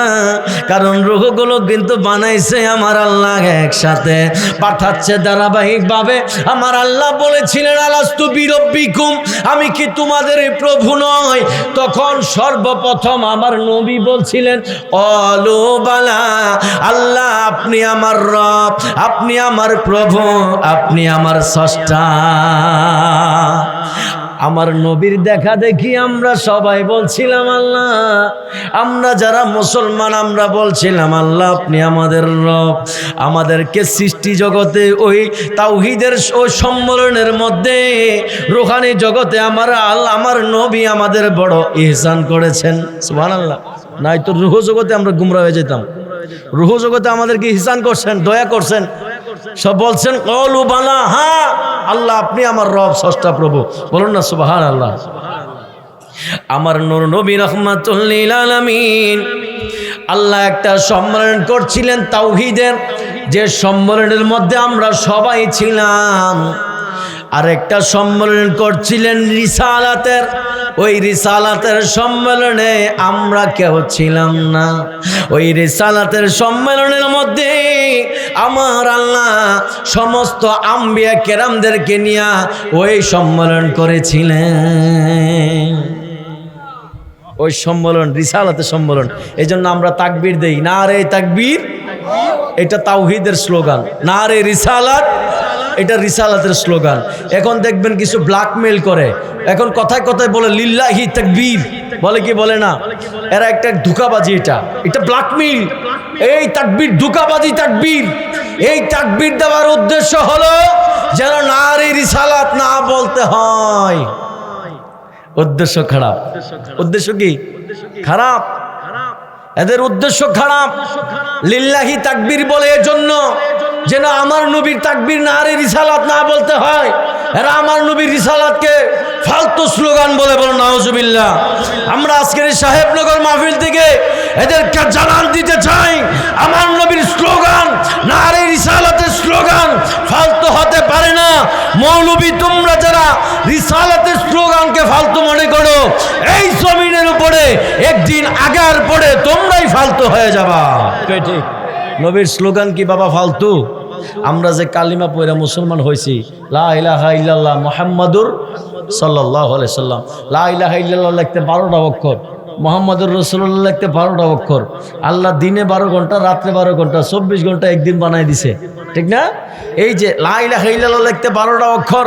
কারণ রূহগুলো কিন্তু বানাইছে আমার আল্লাহ একসাথে, পাঠাচ্ছে ধারাবাহিকভাবে। আমার আল্লাহ বলেছিলেন আলাস্তু বিরব্বিকুম, আমি কি তোমাদের প্রভু নয়? তখন সর্বপ্রথম আমার নবী বলছিলেন ক্বালু বালা, আল্লাহ আপনি আমার রব, আপনি আমার প্রভু, আপনি আমার স্রষ্টা। আমার নবীর দেখা দেখি আমরা সবাই বলছিলাম আল্লাহ, আমরা যারা মুসলমান আমরা বলছিলাম আল্লাহ আপনি আমাদের রব। আমাদেরকে সৃষ্টি জগতে ওই তাওহীদের ওই সম্মেলনের মধ্যে রূহানি জগতে আমার নবী আমাদের বড় ইহসান করেছেন। সুবহানাল্লাহ। নাই তো রূহ জগতে আমরা গুমরা হয়ে যেতাম। রূহ জগতে আমাদেরকে ইহসান করছেন, দয়া করছেন। সব বলছেন ক্বালু বালা, হ্যাঁ আল্লাহ আপনি আমার রব, স্রষ্টা, প্রভু। বলুন না সুবহানাল্লাহ। আমার নূর নবী রাহমাতুল লিল আলামিন আল্লাহ একটা সম্মেলন করছিলেন তাওহীদের, যে সম্মেলনের মধ্যে আমরা সবাই ছিলাম। আর একটা সম্মেলন করছিলেন রিসালাতের, ওই রিসালাতের সম্মেলনে আমরা কেউ ছিলাম না। ওই রিসালাতের সম্মেলনের মধ্যে আমার আল্লাহ সমস্ত আম্বিয়া কেরামদেরকে নিয়ে ওই সম্মেলন করেছিলেন। ওই সম্মেলন রিসালাতের সম্মেলন, এই জন্য আমরা তাকবীর দেই, নারে তাকবীর, এটা তাওহীদের স্লোগান। নারে রিসালাত, এটা রিসালাতের স্লোগান। এখন দেখবেন কিছু ব্ল্যাকমেল করে, এখন কথায় কথায় বলে লিল্লাহি তাকবীর, বলে কি বলে না, এরা একটা ধোঁকাবাজি, এটা ব্ল্যাকমেল। এই তাকবীর ধোঁকাবাজি তাকবীর। এই তাকবীর দেওয়ার উদ্দেশ্য হলো যেন নারে রিসালাত না বলতে হয়। উদ্দেশ্য খারাপ। উদ্দেশ্য কি খারাপ? এদের উদ্দেশ্য খারাপ। লিল্লাহি তাকবীর বলে এজন্য যেন আমার নবীর তাকবীর নারে রিসালাত না বলতে হয়। এরা আমার নবীর রিসালাতকে ফালতু স্লোগান বলে, বলো নাউজুবিল্লাহ। আমরা আজকের এই সাহেবনগর মাহফিল থেকে এদেরকে জানান দিতে চাই, আমার নবীর স্লোগান নারে রিসালাতের স্লোগান ফালতু হতে পারে না। মৌলবী তোমরা যারা রিসালাতের স্লোগানকে ফালতু মনে করো, এই জমিনের উপরে একদিন আগার পরে তোমরাই ফালতু হয়ে যাবা। ঠিক? নবীর স্লোগান কি বাবা ফালতু? আমরা যে কালিমা পড়া মুসলমান হয়েছি, লা ইলাহা ইল্লাল্লাহ মুহাম্মাদুর সাল্লাল্লাহু আলাইহি সাল্লাম, লা ইলাহা ইল্লাল্লাহ লিখতে 12টা অক্ষর, মুহাম্মাদুর রাসূলুল্লাহ লিখতে 12টা অক্ষর। আল্লাহ দিনে 12 ঘন্টা, রাত্রে 12 ঘন্টা, 24 ঘন্টা একদিন বানাই দিছে। ঠিক না? এই যে লা ইলাহা ইল্লাল্লাহ লিখতে 12টা অক্ষর,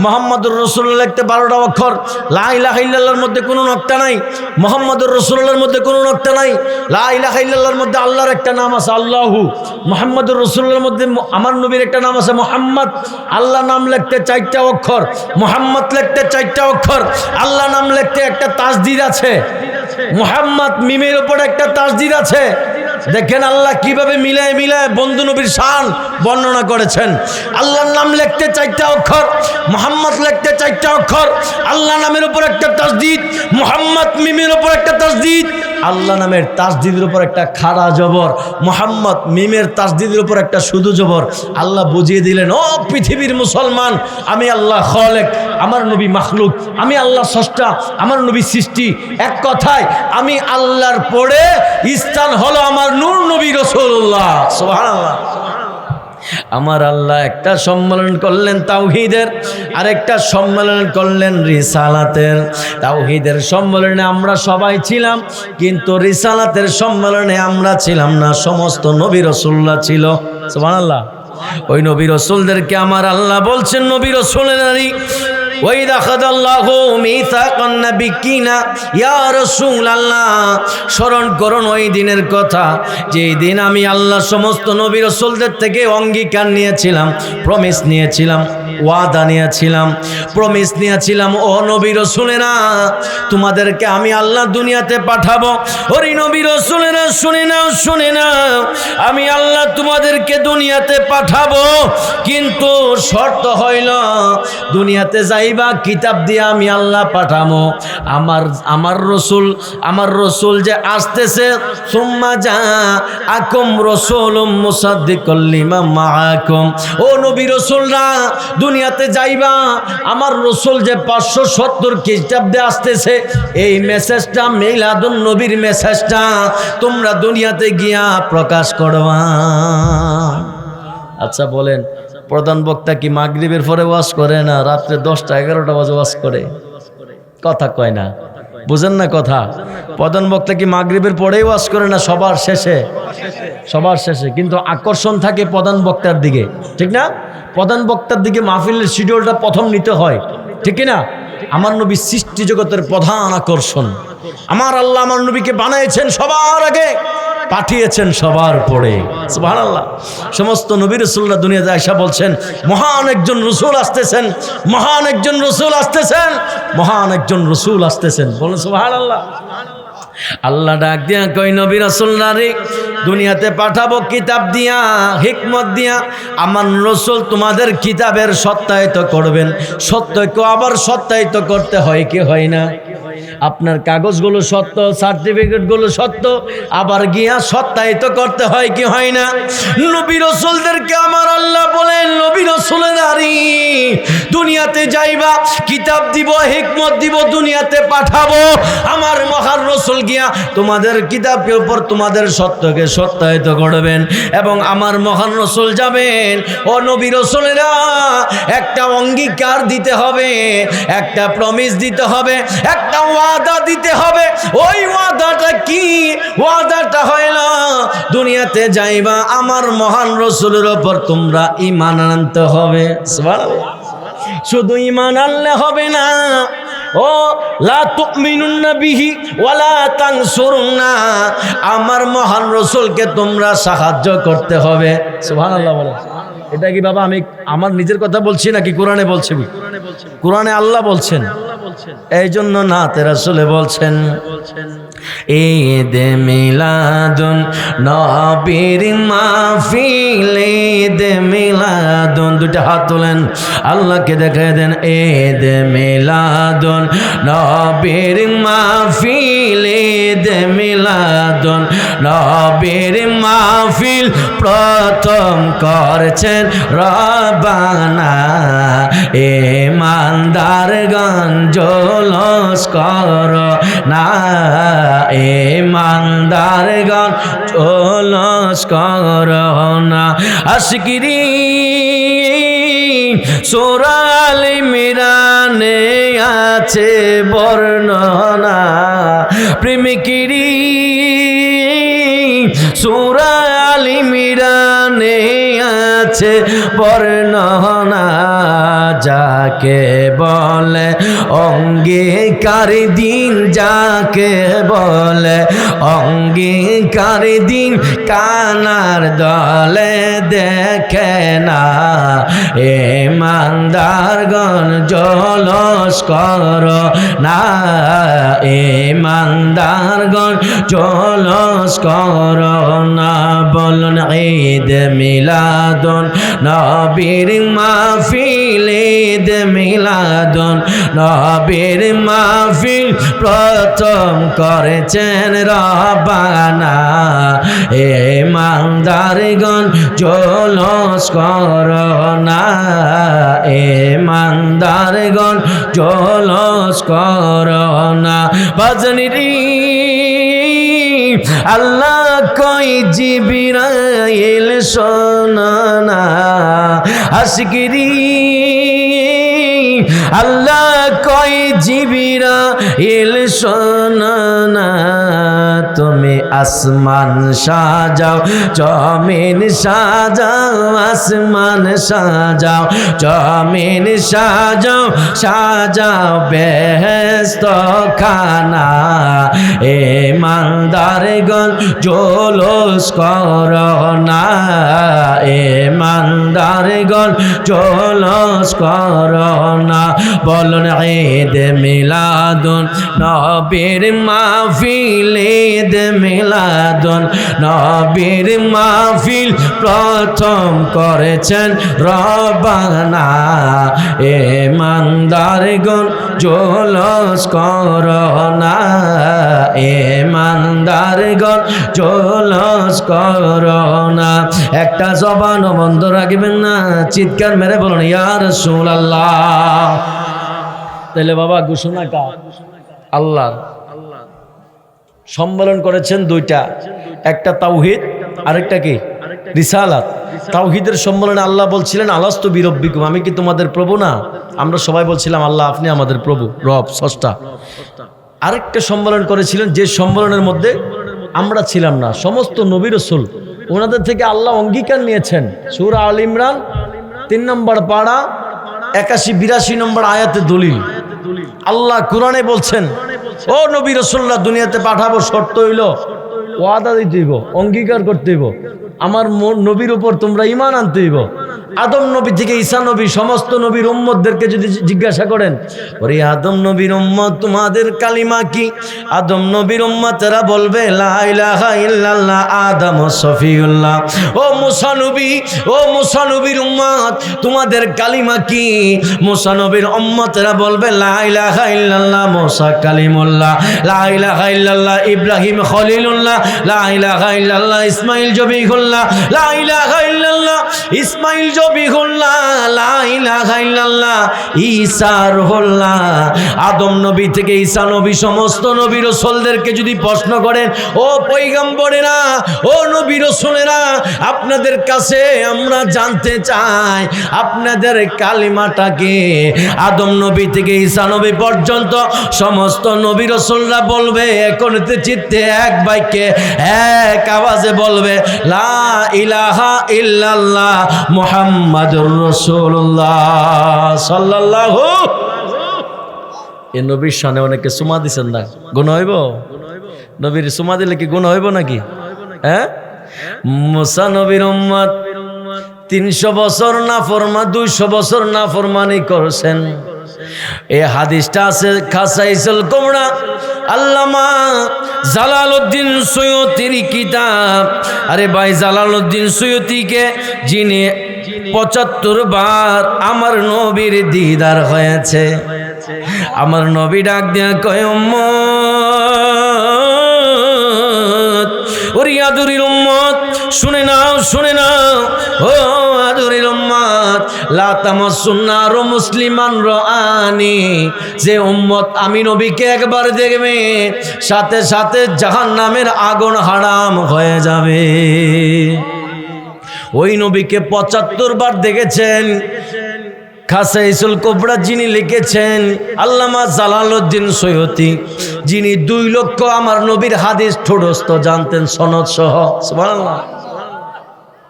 মুহাম্মাদুর রাসূলুল্লাহ লিখতে 12টা অক্ষর। লা ইলাহা ইল্লাল্লাহর মধ্যে কোনো নকতা নাই, মুহাম্মাদুর রাসূলুল্লাহর মধ্যে কোনো নকতা নাই। লা ইলাহা ইল্লাল্লাহর মধ্যে আল্লাহর একটা নাম আছে আল্লাহু, মুহাম্মাদুর রাসূলুল্লাহর মধ্যে আমার নবীর একটা নাম আছে মুহাম্মদ। আল্লাহ নাম লিখতে 4টা অক্ষর, মুহাম্মদ লিখতে 4টা অক্ষর। আল্লাহ নাম লিখতে একটা তাসদীদ আছে, মুহাম্মদ মিমের উপর একটা তাসদীদ আছে। দেখেন আল্লাহ কিভাবে মিলায় মিলায় বন্ধু নবীর শান বর্ণনা করেছেন। আল্লাহর নাম লিখতে 4টা অক্ষর, মুহাম্মদ লিখতে 4টা অক্ষর। আল্লাহ নামের উপর একটা তাসদীদ, মুহাম্মদ মিমের উপর একটা তাসদীদ। আল্লাহ নামের তাসদীদের উপর একটা খাড়া জবর, মুহাম্মদ মিমের তাসদীদের উপর একটা শুধু জবর। আল্লাহ বুঝিয়ে দিলেন, ও পৃথিবীর মুসলমান, আমি আল্লাহ খালেক, আমার নবী মাখলুক, আমি আল্লাহ স্রষ্টা, আমার নবী সৃষ্টি। এক কথায় আমি আল্লাহর পরে স্থান হলো আমার নূর নবী রাসূলুল্লাহ। সুবহানাল্লাহ। আমার আল্লাহ একটা সম্মেলন করলেন তাওহীদের, আরেকটা সম্মেলন করলেন রিসালাতের। তাওহীদের সম্মেলনে আমরা সবাই ছিলাম, কিন্তু রিসালাতের সম্মেলনে আমরা ছিলাম না, সমস্ত নবী রাসূলরা ছিল। সুবহানাল্লাহ। ওই নবী রাসূলদেরকে আমার আল্লাহ বলছেন নবী রাসূলেরাই, ওয়াইদা খাদাল্লাহু মিসাকান নাবিয়িনা ইয়া রাসূলুল্লাহ, স্মরণ করুন ওই দিনের কথা, যেই দিন আমি আল্লাহ সমস্ত নবী রাসূলদের থেকে অঙ্গীকার নিয়েছিলাম, প্রমিস নিয়েছিলাম, ওয়াদা নিয়েছিলাম, প্রমিস নিয়েছিলাম, ও নবী রাসূলেরা তোমাদেরকে আমি আল্লাহ দুনিয়াতে পাঠাবো। ওরে নবী রাসূলেরা শুনে নাও, শুনে নাও, আমি আল্লাহ তোমাদেরকে দুনিয়াতে পাঠাবো, কিন্তু শর্ত হইল দুনিয়াতে যাইবা কিতাব দিয়ে আমি আল্লাহ পাঠাবো। আমার রসুল যে আসতেছে, সুম্মা যা আকুম রসুলুম মুসাদ্দিকুল লিমা মাআকুম, ও নবী রাসূলরা দুনিয়াতে যাইবা, আমার রসুল যে 570 খ্রিস্টাব্দে আসতেছে, এই মেসেজটা মিলাদুন নবীর মেসেজটা তোমরা দুনিয়াতে গিয়া প্রকাশ করবা। আচ্ছা বলেন, প্রধান বক্তা কি মাগরিবের পরে ওয়াজ করে না রাত্রে 10টা 11টা বাজে ওয়াজ করে? কথা কয় না, বুঝেন না কথা? প্রধান বক্তা কি মাগরিবের পরেই ওয়াজ করে না সবার শেষে? সবার শেষে, কিন্তু আকর্ষণ থাকে প্রধান বক্তার দিকে, ঠিক না? প্রধান বক্তার দিকে মাহফিলের শিডিউলটা প্রথম নিতে হয়, ঠিক না? আমার নবী সৃষ্টি জগতের প্রধান আকর্ষণ। আমার আল্লাহ আমার নবীকে বানিয়েছেন সবার আগে, পাঠিয়েছেন সবার পরে। সুবহানাল্লাহ। সমস্ত নবী রাসূলরা দুনিয়াতে আয়েশা বলছেন, মহান একজন রাসূল আসতেছেন, মহান একজন রাসূল আসতেছেন, মহান একজন রাসূল আসতেছেন। বলেন সুবহানাল্লাহ। আল্লাহ ডাক দিয়া কই, নবী রাসূলরা রে দুনিয়াতে পাঠাবো কিতাব দিয়া, হিকমত দিয়া। আমার রাসূল তোমাদের কিতাবের সত্যায়িত করবেন। সত্যকে আবার সত্যায়িত করতে হয় কি হয় না? আপনার কাগজগুলো সত্য, সার্টিফিকেটগুলো সত্য, আবার গিয়া সত্যায়িত করতে হয় কি হয় না? নবী রাসূলদেরকে আমার আল্লাহ বলেন, নবী রাসূলেরাই দুনিয়াতে যাইবা, কিতাব দিব, হিকমত দিব, দুনিয়াতে পাঠাবো। আমার মহান রাসূল গিয়া তোমাদের কিতাবের উপর তোমাদের সত্যকে সত্যায়িত করবেন, এবং আমার মহান রাসূল যাবেন। ও নবী রাসূলেরা একটা অঙ্গীকার দিতে হবে, একটা প্রমিস দিতে হবে, একটা ওয়াদা দিতে হবে। ওই ওয়াদাটা কি? ওয়াদাটা হইল দুনিয়াতে যাইবা, আমার মহান রাসূলের উপর তোমরা ঈমান আনতে হবে। সুবহানাল্লাহ। শুধু ঈমান আনলে হবে না, ও লা তুমিনুন্না বিহি ওয়ালা তানসুরুন্না, আমার মহান রাসূলকে তোমরা সাহায্য করতে হবে। সুবহানাল্লাহ বলে। এটা কি বাবা আমি আমার নিজের কথা বলছি নাকি কোরআনে বলছি? কোরআনে আল্লাহ বলছেন। এই জন্য নাতে রাসূলে বলছেন, ঈদ মিলাদুন নবীর মাহফিল, ঈদ মিলাদুন, দুইটা হাত তোলেন, আল্লাহকে দেখায় দেন। ঈদ মিলাদুন নবীর মাহফিল, ঈদ মিলাদুন নবীর মাহফিল, প্রথম করছেন রব্বানা, ইমানদারগণ জলস করো না, ইমানদারগণ জলস করো না। আশিকিরি সূরা আল ইমরানে আছে বর্ণনা, প্রেমিকিরি সূরা আল ইমরানে আছে বর্ণনা, যাকে বলে অঙ্গীকার দিন, যাকে বলে অঙ্গীকার দিন, কানার দলে দেখে না, ইমানদারগণ জলস করো না, ইমানদারগণ জলস করো না। বলুন ঈদ মিলাদুন নবীর মাহফিল, ঈদ মিলাদুন নবীর মাহফিল, প্রথম করেছেন রব্বানা, ইমানদারগণ জলস করো না, ইমানদারগণ জলস করো না। বাজনিরি আল্লাহ কই জিবরাইল শোনো না আশিকরি আল্লাহ কই জিবরাইল শোনো না তুমি আসমান সাজাও জমিন সাজাও আসমান সাজাও জমিন সাজাও সাজাও বেহেশত খানা এ মানদারগণ জোলস করো না এ মানদারগণ জোলস করো না বলুন ঈদ মিলাদুন নবীর মাহফিল ঈদ মিলাদুন নবীর মাহফিল প্রথম করেছেন রবানা এ মানদারগণ জোলস করো না এ মানদারগণ জোলস করো না একটা জবানও বন্ধ রাখবেন না চিৎকার মেরে বলুন ইয়া রাসূলুল্লাহ তাহলে বাবা ঘোষণা কা আল্লাহ সম্মেলন করেছেন দুইটা একটা তাওহীদ আরেকটা কি রিসালাত তাওহীদের সম্মেলনে আল্লাহ বলছিলেন আলাস্তু বিরব্বিকুম আমি কি তোমাদের প্রভু না আমরা সবাই বলছিলাম আল্লাহ আপনি আমাদের প্রভু রব স্রষ্টা আরেকটা সম্মেলন করেছিলেন যে সম্মেলনের মধ্যে আমরা ছিলাম না সমস্ত নবী রাসূল ওনাদের থেকে আল্লাহ অঙ্গীকার নিয়েছেন সূরা আল ইমরান 3 নম্বর পারা 81-82 নম্বর আয়াতে দলিল আল্লাহ কোরআনে বলছেন ও নবী রাসূলুল্লাহ দুনিয়াতে পাঠাবো শর্ত হইল ওয়াদা দিতে হইব অঙ্গীকার করতে হইব আমার নবীর উপর তোমরা ঈমান আনতে হইব আদম নবী থেকে ঈসা নবী সমস্ত নবীর উম্মতদেরকে যদি জিজ্ঞাসা করেন ওরে আদম নবীর উম্মত তোমাদের কালিমা কি আদম নবীর উম্মতেরা বলবে লা ইলাহা ইল্লাল্লাহ আদম সফিউল্লাহ ও মুসা নবীর উম্মত তোমাদের কালিমা কি মুসা নবীর উম্মতেরা বলবে লা ইলাহা ইল্লাল্লাহ মুসা কালিমুল্লাহ লা ইলাহা ইল্লাল্লাহ ইব্রাহিম খলিলুল্লাহ লা ইলাহা ইল্লাল্লাহ ইসমাঈল জবিহুল্লাহ লা ইলাহা ইল্লাল্লাহ ইসমাঈল জবিহুল্লাহ লা ইলাহা ইল্লাল্লাহ ঈসা রুহুল্লাহ আদম নবী থেকে ঈসা নবী সমস্ত নবী রাসূলদেরকে যদি প্রশ্ন করেন ও পয়গম্বরেরা ও নবী রাসূলেরা আপনাদের কাছে আমরা জানতে চাই আপনাদের কালিমাটা কি আদম নবী থেকে ঈসা নবী পর্যন্ত সমস্ত নবী রাসূলরা বলবে একনিতে চিত্তে এক বাক্যে এক আওয়াজে বলবে লা ইলাহা ইল্লাল্লাহ মুহাম্মাদুর রাসূলুল্লাহ সাল্লাল্লাহু এই নবীর শানে অনেকে সুমা দিছেন না গুনাহ হইব নবীর সুমা দিলে কি গুনাহ হইব নাকি হ্যাঁ মুসা নবীর উম্মত 300 বছর নাফরমান 200 বছর নাফরমানি করেছেন এই হাদিসটা আছে খাসাইসুল কুবরা আল্লামা জালালউদ্দিন সুয়ুতির কিতাব আরে ভাই জালালউদ্দিন সুয়ুতিকে যিনি 75 বার আমার নবীর দিদার হয়েছে আমার নবী ডাক দিয়া কয় উম্মত ওরে আদুরির উম্মত শুনে নাও ও আদুরির উম্মত লা তামাসসুন্না আর মুসলিমান রাআনি যে উম্মত আমি নবীকে একবার দেখবে সাথে সাথে জাহান্নামের আগুন হারাম হয়ে যাবে ওই নবীকে 75 বার দেখেছেন খাসাইসুল কুবরা যিনি লিখেছেন আল্লামা জালালউদ্দিন সুয়ুতি যিনি 2 লক্ষ আমার নবীর হাদিস ঠোঁটস্থ জানতেন সনদ সহ সুবহানাল্লাহ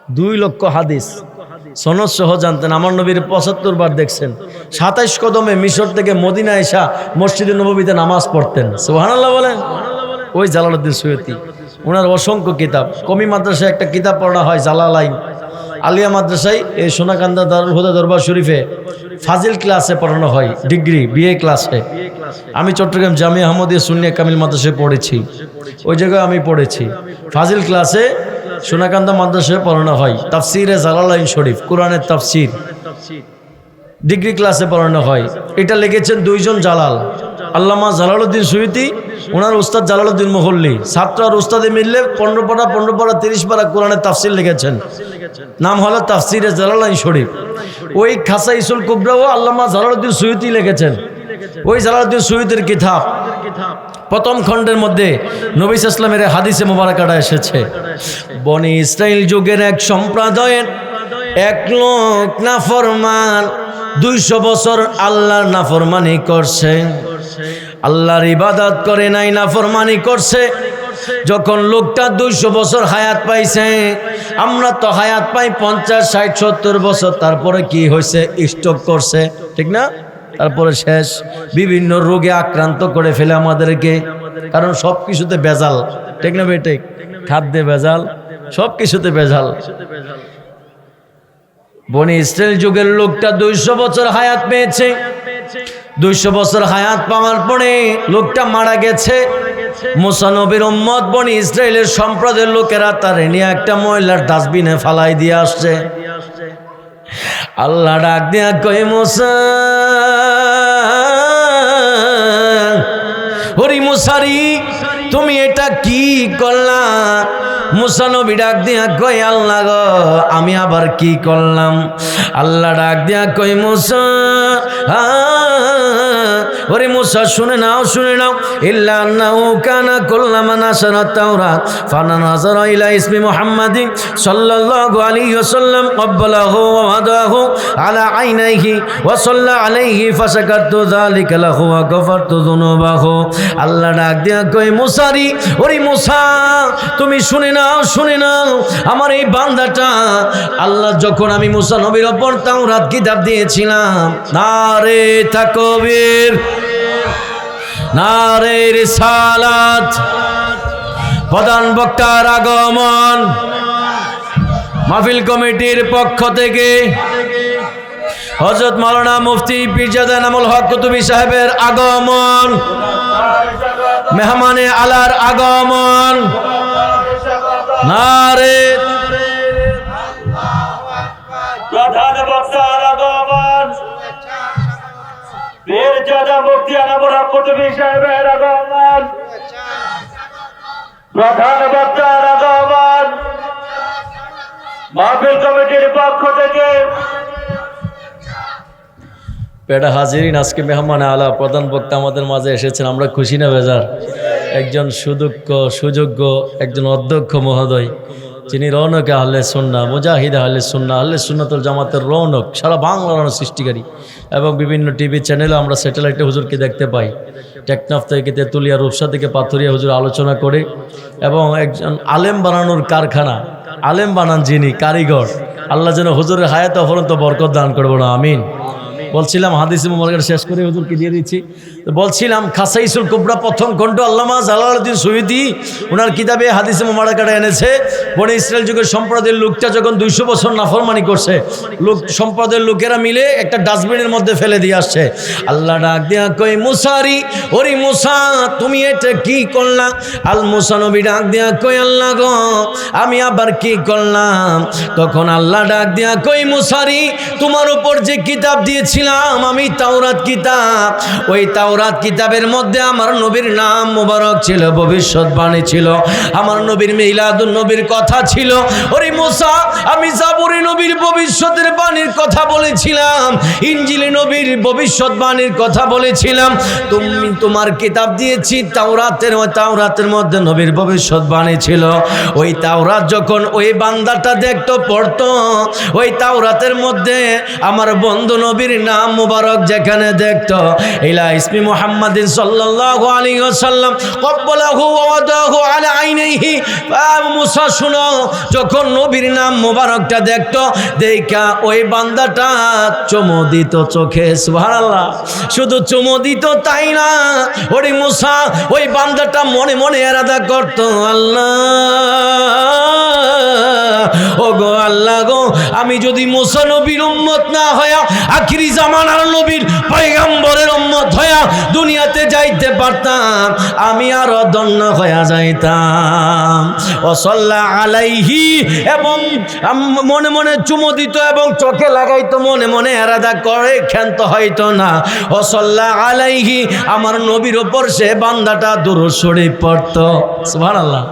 2 লক্ষ হাদিস সনদ সহ জানতেন আমার নবীর 75 বার দেখছেন 27 কদমে মিশর থেকে মদিনা এসা মসজিদে নববীতে নামাজ পড়তেন সুবহানাল্লাহ বলেন ওই জালালউদ্দিন সুয়ুতি ওনার অসংখ্য কিতাব কমি মাদ্রাসায় একটা কিতাব পড়া হয় জালালাইন আলিয়া মাদ্রাসায় এই সোনাকান্দা দারুল হুদা দরবার শরীফে ফাজিল ক্লাসে পড়ানো হয় ডিগ্রি বিএ ক্লাসে আমি চট্টগ্রাম জামিয়া আহমদিয়া সুন্নিয়া কামিল মাদ্রাসায় পড়েছি ওই জায়গায় আমি পড়েছি ফাজিল ক্লাসে সোনাকান্দা মাদ্রাসায় পড়ানো হয় তাফসিরে জালালাইন শরীফ কোরআনের তাফসির ডিগ্রি ক্লাসে পড়ানো হয় এটা লিখেছেন 2 জন জালাল আল্লামা জালালউদ্দিন সুয়ুতি ওনার উস্তাদ জালালউদ্দিন মুহল্লি ছাত্র আর উস্তাদে মিললে 15 পারা 30 পারা কোরআনের তাফসির লিখেছেন নাম হলো তাফসিরে জালালাইন শরীফ ওই খাসাইসুল কুবরাও আল্লামা জালালউদ্দিন সুয়ুতি লিখেছেন ওই জালালউদ্দিন সুয়ুতির কিতাব প্রথম খণ্ডের মধ্যে নবী সাল্লাল্লাহু আলাইহি ওয়াসাল্লামের হাদিসে মুবারাকাটা এসেছে, বনি ইসরাইল যুগের এক সম্প্রদায়ের এক লোক নাফরমান 200 বছর আল্লাহর নাফরমানি করছে, আল্লাহর ইবাদত করে নাই, নাফরমানি করছে। যখন লোকটা 200 বছর হায়াত পাইছে, আমরা তো হায়াত পাই 50, 60, 70 বছর, তারপরে কি হয়েছে? স্ট্রোক করছে, ঠিক না? তারপরে শেষ, বিভিন্ন রোগে আক্রান্ত করে ফেলে আমাদেরকে, কারণ সব কিছুতে ভেজাল, ঠিক না বেঠিক? খাদ্যে ভেজাল, সব কিছুতে ভেজাল। বনি ইসরাইল যুগের লোকটা 200 বছর হায়াত পেয়েছে। 200 বছর হায়াত পাওয়ার পরে লোকটা মারা গেছে। মুসা নবীর উম্মত বনি ইসরাইলের সম্প্রদায়ের লোকেরা তার নিয়ে একটা ময়লার ডাস্টবিনে ফালাই দিয়ে আসছে। আল্লাহ ডাক দিয়া কয়, মুসা, ওরে মুসারি, তুমি এটা কি করলা? মুসা নবী ডাক দিয়া কয়, আল্লাহ গো, আমি আবার কি করলাম? আল্লাহ ডাক দিয়া কয়, মুসা, ওরে মুসা, শুনে নাও, শুনে নাও। ইল্লা আন্নাহু কানা কুল্লামা নাশারা তাওরাত ফানাযারা ইলা ইসমি মুহাম্মাদিন সাল্লাল্লাহু আলাইহি ওয়াসাল্লাম ক্বাবলাহু ওয়া ওয়াদাহু আলা আইনাইহি ওয়া সাল্লা আলাইহি ফাশাকারতু যালিকা লাহু ওয়া গফারতু যুনুবাহু। আল্লাহ ডাক দিয়া কয়, মুসারি, ওরে মুসা, তুমি শুনে নাও, শুনে নাও, আমার এই বান্দাটা, আল্লাহ যখন আমি মুসা নবীর উপর তাওরাত কিতাব দিয়েছিলাম, নারে তাকবীর, নারে রিসালাত, প্রধান বক্তার আগমন, মাহফিল কমিটির পক্ষ থেকে হযরত মাওলানা মুফতি পীরজাদা এনামুল হক কুতুবী সাহেবের আগমন, মেহমানে আলার আগমন, নারে প্রধান বক্তার আগমন, পীরজাদা মুফতি এনামুল হক কুতুবী সাহেবের আগমন, প্রধান বক্তার আগমন, মাহফিল কমিটির পক্ষ থেকে পেড়া হাজিরিন। আজকে মেহমানে আলা প্রধান বক্তা আমাদের মাঝে এসেছেন, আমরা খুশি না বেজার? একজন সুযোগ্য একজন অধ্যক্ষ মহোদয়, যিনি রৌনক আহলে সুন্নাহ, মুজাহিদ আহলে সুন্নাহ, আহলে সুন্নাতুল জামাতের রৌনক, সারা বাংলার সৃষ্টিকারী, এবং বিভিন্ন টিভি চ্যানেলে আমরা স্যাটেলাইটে হুজুরকে দেখতে পাই। টেকনাফ থেকে তেতুলিয়া, রূপসা থেকে পাথুরিয়া হুজুর আলোচনা করে, এবং একজন আলেম বানানোর কারখানা, আলেম বানান যিনি কারিগর, আল্লাহ যেন হুজুরের হায়াত অফরন্ত বরকত দান করবো না, আমিন। বলছিলাম হাদিসে মুবারক শেষ করে হুজুরকে দিয়ে দিচ্ছি। বলছিলাম খাসাইসুল কুবরা প্রথম খণ্ড আল্লামা জালালউদ্দিন সুয়ুতি ওনার কিতাবে হাদিসে মুবারকাটা এনেছে। বনি ইসরাইল যুগের সম্প্রদায়ের লোকটা যখন 200 বছর নাফরমানি করছে, সম্প্রদায়ের লোকেরা মিলে একটা ডাস্টবিনের মধ্যে ফেলে দিয়ে আসছে। আল্লাহ ডাক দিয়া কই, মুসারি, ওরে মুসা, তুমি এটা কি করলা? আল মুসা নবী ডাক দিয়া কই, আল্লাহ গো, আমি আবার কি করলাম? তখন আল্লাহ ডাক দিয়া কই, মুসারি, তোমার উপর যে কিতাব দিয়েছিলাম আমি, তাওরাত কিতাব, ওই তাওরাত কিতাবের মধ্যে আমার নবীর নাম মুবারক ছিল, ভবিষ্যৎবাণী ছিল, আমার নবীর মিলাদুন নবীর কথা ছিল। ওরে মুসা, আমি জাবুরি নবীর ভবিষ্যতের বাণীর কথা বলেছিলাম, ইনজিলে নবীর ভবিষ্যৎবাণীর কথা বলেছিলাম। তোমার কিতাব দিয়েছি তাওরাতের, ওই তাওরাতের মধ্যে নবীর ভবিষ্যৎবাণী ছিল। ওই তাওরাত যখন ওই বান্দাটা দেখতো, পড়তো, ওই তাওরাতের মধ্যে আমার বন্ধু নবীর নাম মুবারক যেখানে দেখতো, ইলা ইসমি মুহাম্মাদিন সাল্লাল্লাহু আলাইহি ওয়াসাল্লাম ক্বাবলাহু ওয়া ওয়াদাহু আলা আইনাইহি। মুসা শুনো, যখন নবীর নাম মুবারকটা দেখতো, দেখা ওই বান্দাটা চুমু দিত চোখে, সুবহানাল্লাহ, শুধু চুমু দিত তাই না, ওরে মুসা, ওই বান্দাটা মনে মনে ইরাদা করতো, আল্লাহ, ও গো আল্লাহ গো, আমি যদি মুসা নবীর উম্মত না হয়া, আখিরি জামানার নবীর পয়গম্বরের উম্মত হয়া দুনিয়াতে যাইতে পারতাম, আমি আরো ধন্য হয়ে যাইতাম। ও সাল্লা আলাইহি, এবং মনে মনে চুমো দিত এবং চোখে লাগাইতো, মনে মনে এরাদা করে ক্ষান্ত হইতো না। ও সাল্লা আলাইহি, আমার নবীর ওপর সে বান্দাটা দুরূদ শরীফ পড়তো। সুবহানাল্লাহ।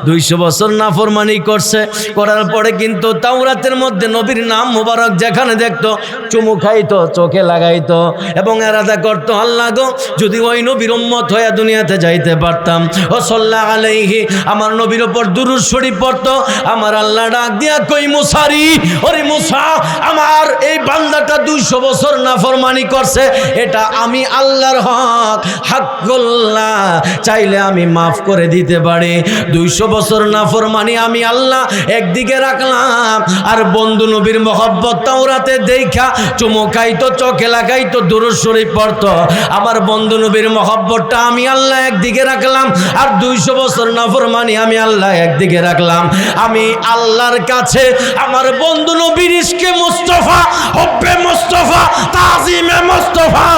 200 বছর নাফরমানি করছে, করার পরে কিন্তু তাওরাতের মধ্যে নবীর নাম মুবারক যেখানে দেখতো চুমু খাইতো, চোখে লাগাইতো এবং এরাদা করতো, আল্লাহ গো যদি ওই নবীর উম্মত হয়ে দুনিয়াতে যাইতে পারতাম। ও সাল্লা আলাইহি, আমার নবীর ওপর দুরূদ শরীফ পড়তো। আমার আল্লাহ ডাক দিয়া কই, মুসারি, ওরে মুসা, আমার এই বান্দাটা 200 বছর নাফরমানি করছে, এটা আমি আল্লাহর হক, হাক্কুল্লাহ, চাইলে আমি মাফ করে দিতে পারি। 200 বছর নাফরমানি আমি আল্লাহ একদিকে রাখলাম, আর বন্ধু নবীর মহব্বত তাওরাতে দেখা চুমু খাইতো, চোখে লাগাইতো, দুরূদ শরীফ পড়তো। আমার বন্ধু নবীর মহব্বতটা আমি আল্লাহ একদিকে রাখলাম, আর 200 বছর নাফরমানি আমি আল্লাহ একদিকে রাখলাম। আমি আল্লাহর কাছে আমার বন্ধু নবীর ইশকে মুস্তাফা, হব্বে মুস্তাফা, তাজিমে মুস্তাফা,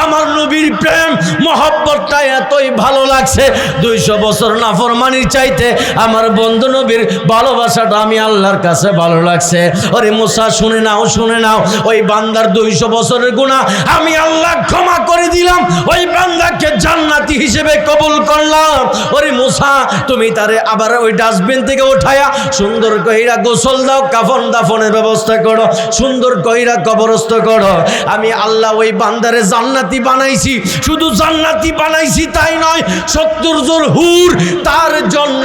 আমার নবীর প্রেম মহব্বতটা এতই ভালো লাগছে, 200 বছর নাফরমানির চাইতে আমার বন্ধু নবীর ভালোবাসাটা আমি আল্লাহর কাছে ভালো লাগছে। ওরে মুসা, শুনে নাও, শুনে নাও, ওই বান্দার 200 বছরের গুনাহ আমি আল্লাহ ক্ষমা করে দিলাম, ওই বান্দাকে জান্নাতি হিসেবে কবুল করলাম। ওরে মুসা, তুমি তারে আবার ওই ডাস্টবিন থেকে উঠায়া সুন্দর কইরা গোসল দাও, কাফন দাফনের ব্যবস্থা করো, সুন্দর কইরা কবরস্থ করো। আমি আল্লাহ ওই বান্দারে জান্নাতি বানাইছি, শুধু জান্নাতি বানাইছি তাই নয়, 70 জন হুর তার জন্য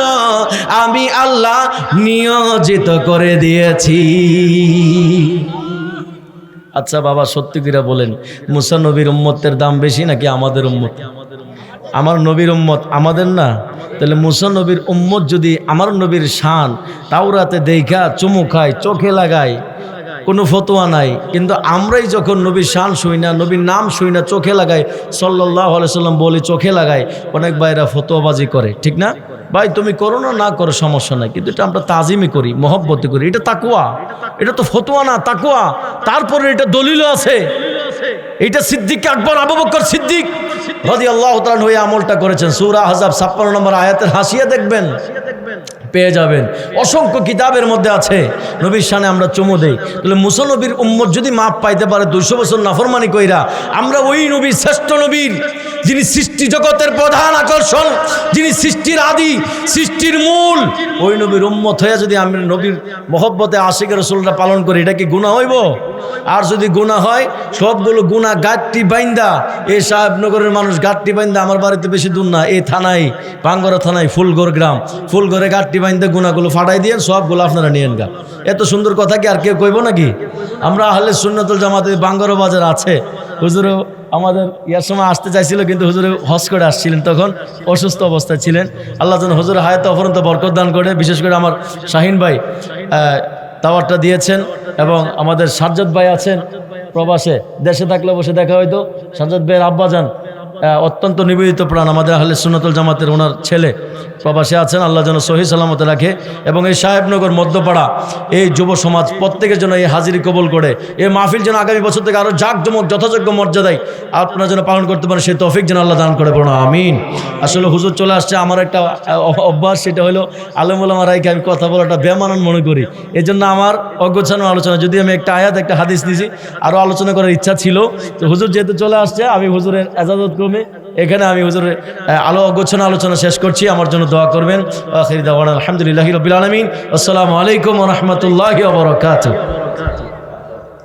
আমি আল্লাহ নিয়োজিত করে দিয়েছি। আচ্ছা বাবা, সত্যি করে বলেন, মুসা নবীর উম্মতের দাম বেশি নাকি আমাদের উম্মত? আমার নবীর উম্মত আমাদের না? তাহলে মুসা নবীর উম্মত যদি আমার নবীর শান তাওরাতে দেখা চুমু খায়, চোখে লাগায়, কোনো ফতোয়া নাই, কিন্তু আমরাই যখন নবীর শান শুই না, নবীর নাম শুই না, চোখে লাগাই, সাল্লাল্লাহু আলাইহি সাল্লাম বলি চোখে লাগাই, অনেক ভাইরা ফতোয়াবাজি করে, ঠিক না ভাই? তুমি করো না, না করো, সমস্যা নাই, কিন্তু এটা আমরা তাজিমি করি, মহব্বতে করি, এটা তাকওয়া, এটা তো ফতোয়া না, তাকওয়া। তারপরে এটা দলিলও আছে, এটা সিদ্দিক আকবর আবু বকর সিদ্দিক রাদিয়াল্লাহু তাআলা হয়ে আমলটা করেছেন। সূরা আহজাব 56 নম্বর আয়াতের হাসিয়া দেখবেন, পেয়ে যাবেন, অসংখ্য কিতাবের মধ্যে আছে। নবীর শানে আমরা চুমু দেই, তাহলে মুসা নবীর উম্মত যদি মাপ পাইতে পারে 200 বছর নাফরমানি কইরা, আমরা ওই নবীর, শ্রেষ্ঠ নবীর, যিনি সৃষ্টি জগতের প্রধান আকর্ষণ, যিনি সৃষ্টির আদি, সৃষ্টির মূল, ওই নবীর উম্মত হয়ে যদি আমরা নবীর মহব্বতে আশিকের রাসূলটা পালন করি, এটা কি গুনাহ হইব? আর যদি গুনাহ হয়, সবগুলো গুনাহ গাঁটটি বাইন্দা, এই সাহেবনগরের মানুষ গাঁটটি বাইন্দা, আমার বাড়িতে বেশি দূর না, এই থানায়, পাঙ্গরা থানায় ফুলগড় গ্রাম, ফুলগড়ে গাঁটটি বাইন্দা গুনাহগুলো ফাটাই দিয়ে সবগুলো আপনারা নিয়েন গা। এত সুন্দর কথা কি আর কেউ কইব নাকি? আমরা আহলে সুন্নাতুল জামাতে বাঙ্গরা বাজার আছে, হুজুরও আমাদের ইয়ার সময় আসতে চাইছিল, কিন্তু হুজুরে হজ করে আসছিলেন, তখন অসুস্থ অবস্থায় ছিলেন। আল্লাহ যেন হুজুরের হায়াতে অফরন্ত বরকত দান করে। বিশেষ করে আমার শাহিন ভাই দাওয়াতটা দিয়েছেন, এবং আমাদের সাজ্জাদ ভাই আছেন প্রবাসে, দেশে থাকলে বসে দেখা হয়তো। সাজ্জাদ ভাইয়ের আব্বাজান অত্যন্ত নিবেদিত প্রাণ, আমাদের আহলে সুন্নাতুল জামাতের, ওনার ছেলে প্রবাসে আছেন, আল্লাহ যেন সহি সালামতে রাখে। এবং এই সাহেবনগর মধ্যপাড়া এই যুব সমাজ প্রত্যেকের জন্য এই হাজিরি কবুল করে, এই মাহফিল যেন আগামী বছর থেকে আরও জাঁকজমক যথাযোগ্য মর্যাদায় আপনারা যেন পালন করতে পারেন, সেই তৌফিক যেন আল্লাহ দান করে পড়ো, আমিন। আসলে হুজুর চলে আসছে, আমার একটা অভ্যাস, সেটা হলো আলেম ওলামা রাইকে আমি কথা বলাটা বেমানান মনে করি, এই জন্য আমার অগোছানো আলোচনা, যদি আমি একটা আয়াত একটা হাদিস দিয়েছি, আরও আলোচনা করার ইচ্ছা ছিল, তো হুজুর যেহেতু চলে আসছে, আমি হুজুরের এজাজত ক্রমে এখানে আমি হুজুরের গোছানো আলোচনা শেষ করছি। আমার জন্য দোয়া করবেন। আখির দাওয়ানা আলহামদুলিল্লাহি রাব্বিল আলামিন। আসসালামু আলাইকুম ওয়া রাহমাতুল্লাহি ওয়া বারাকাতুহু।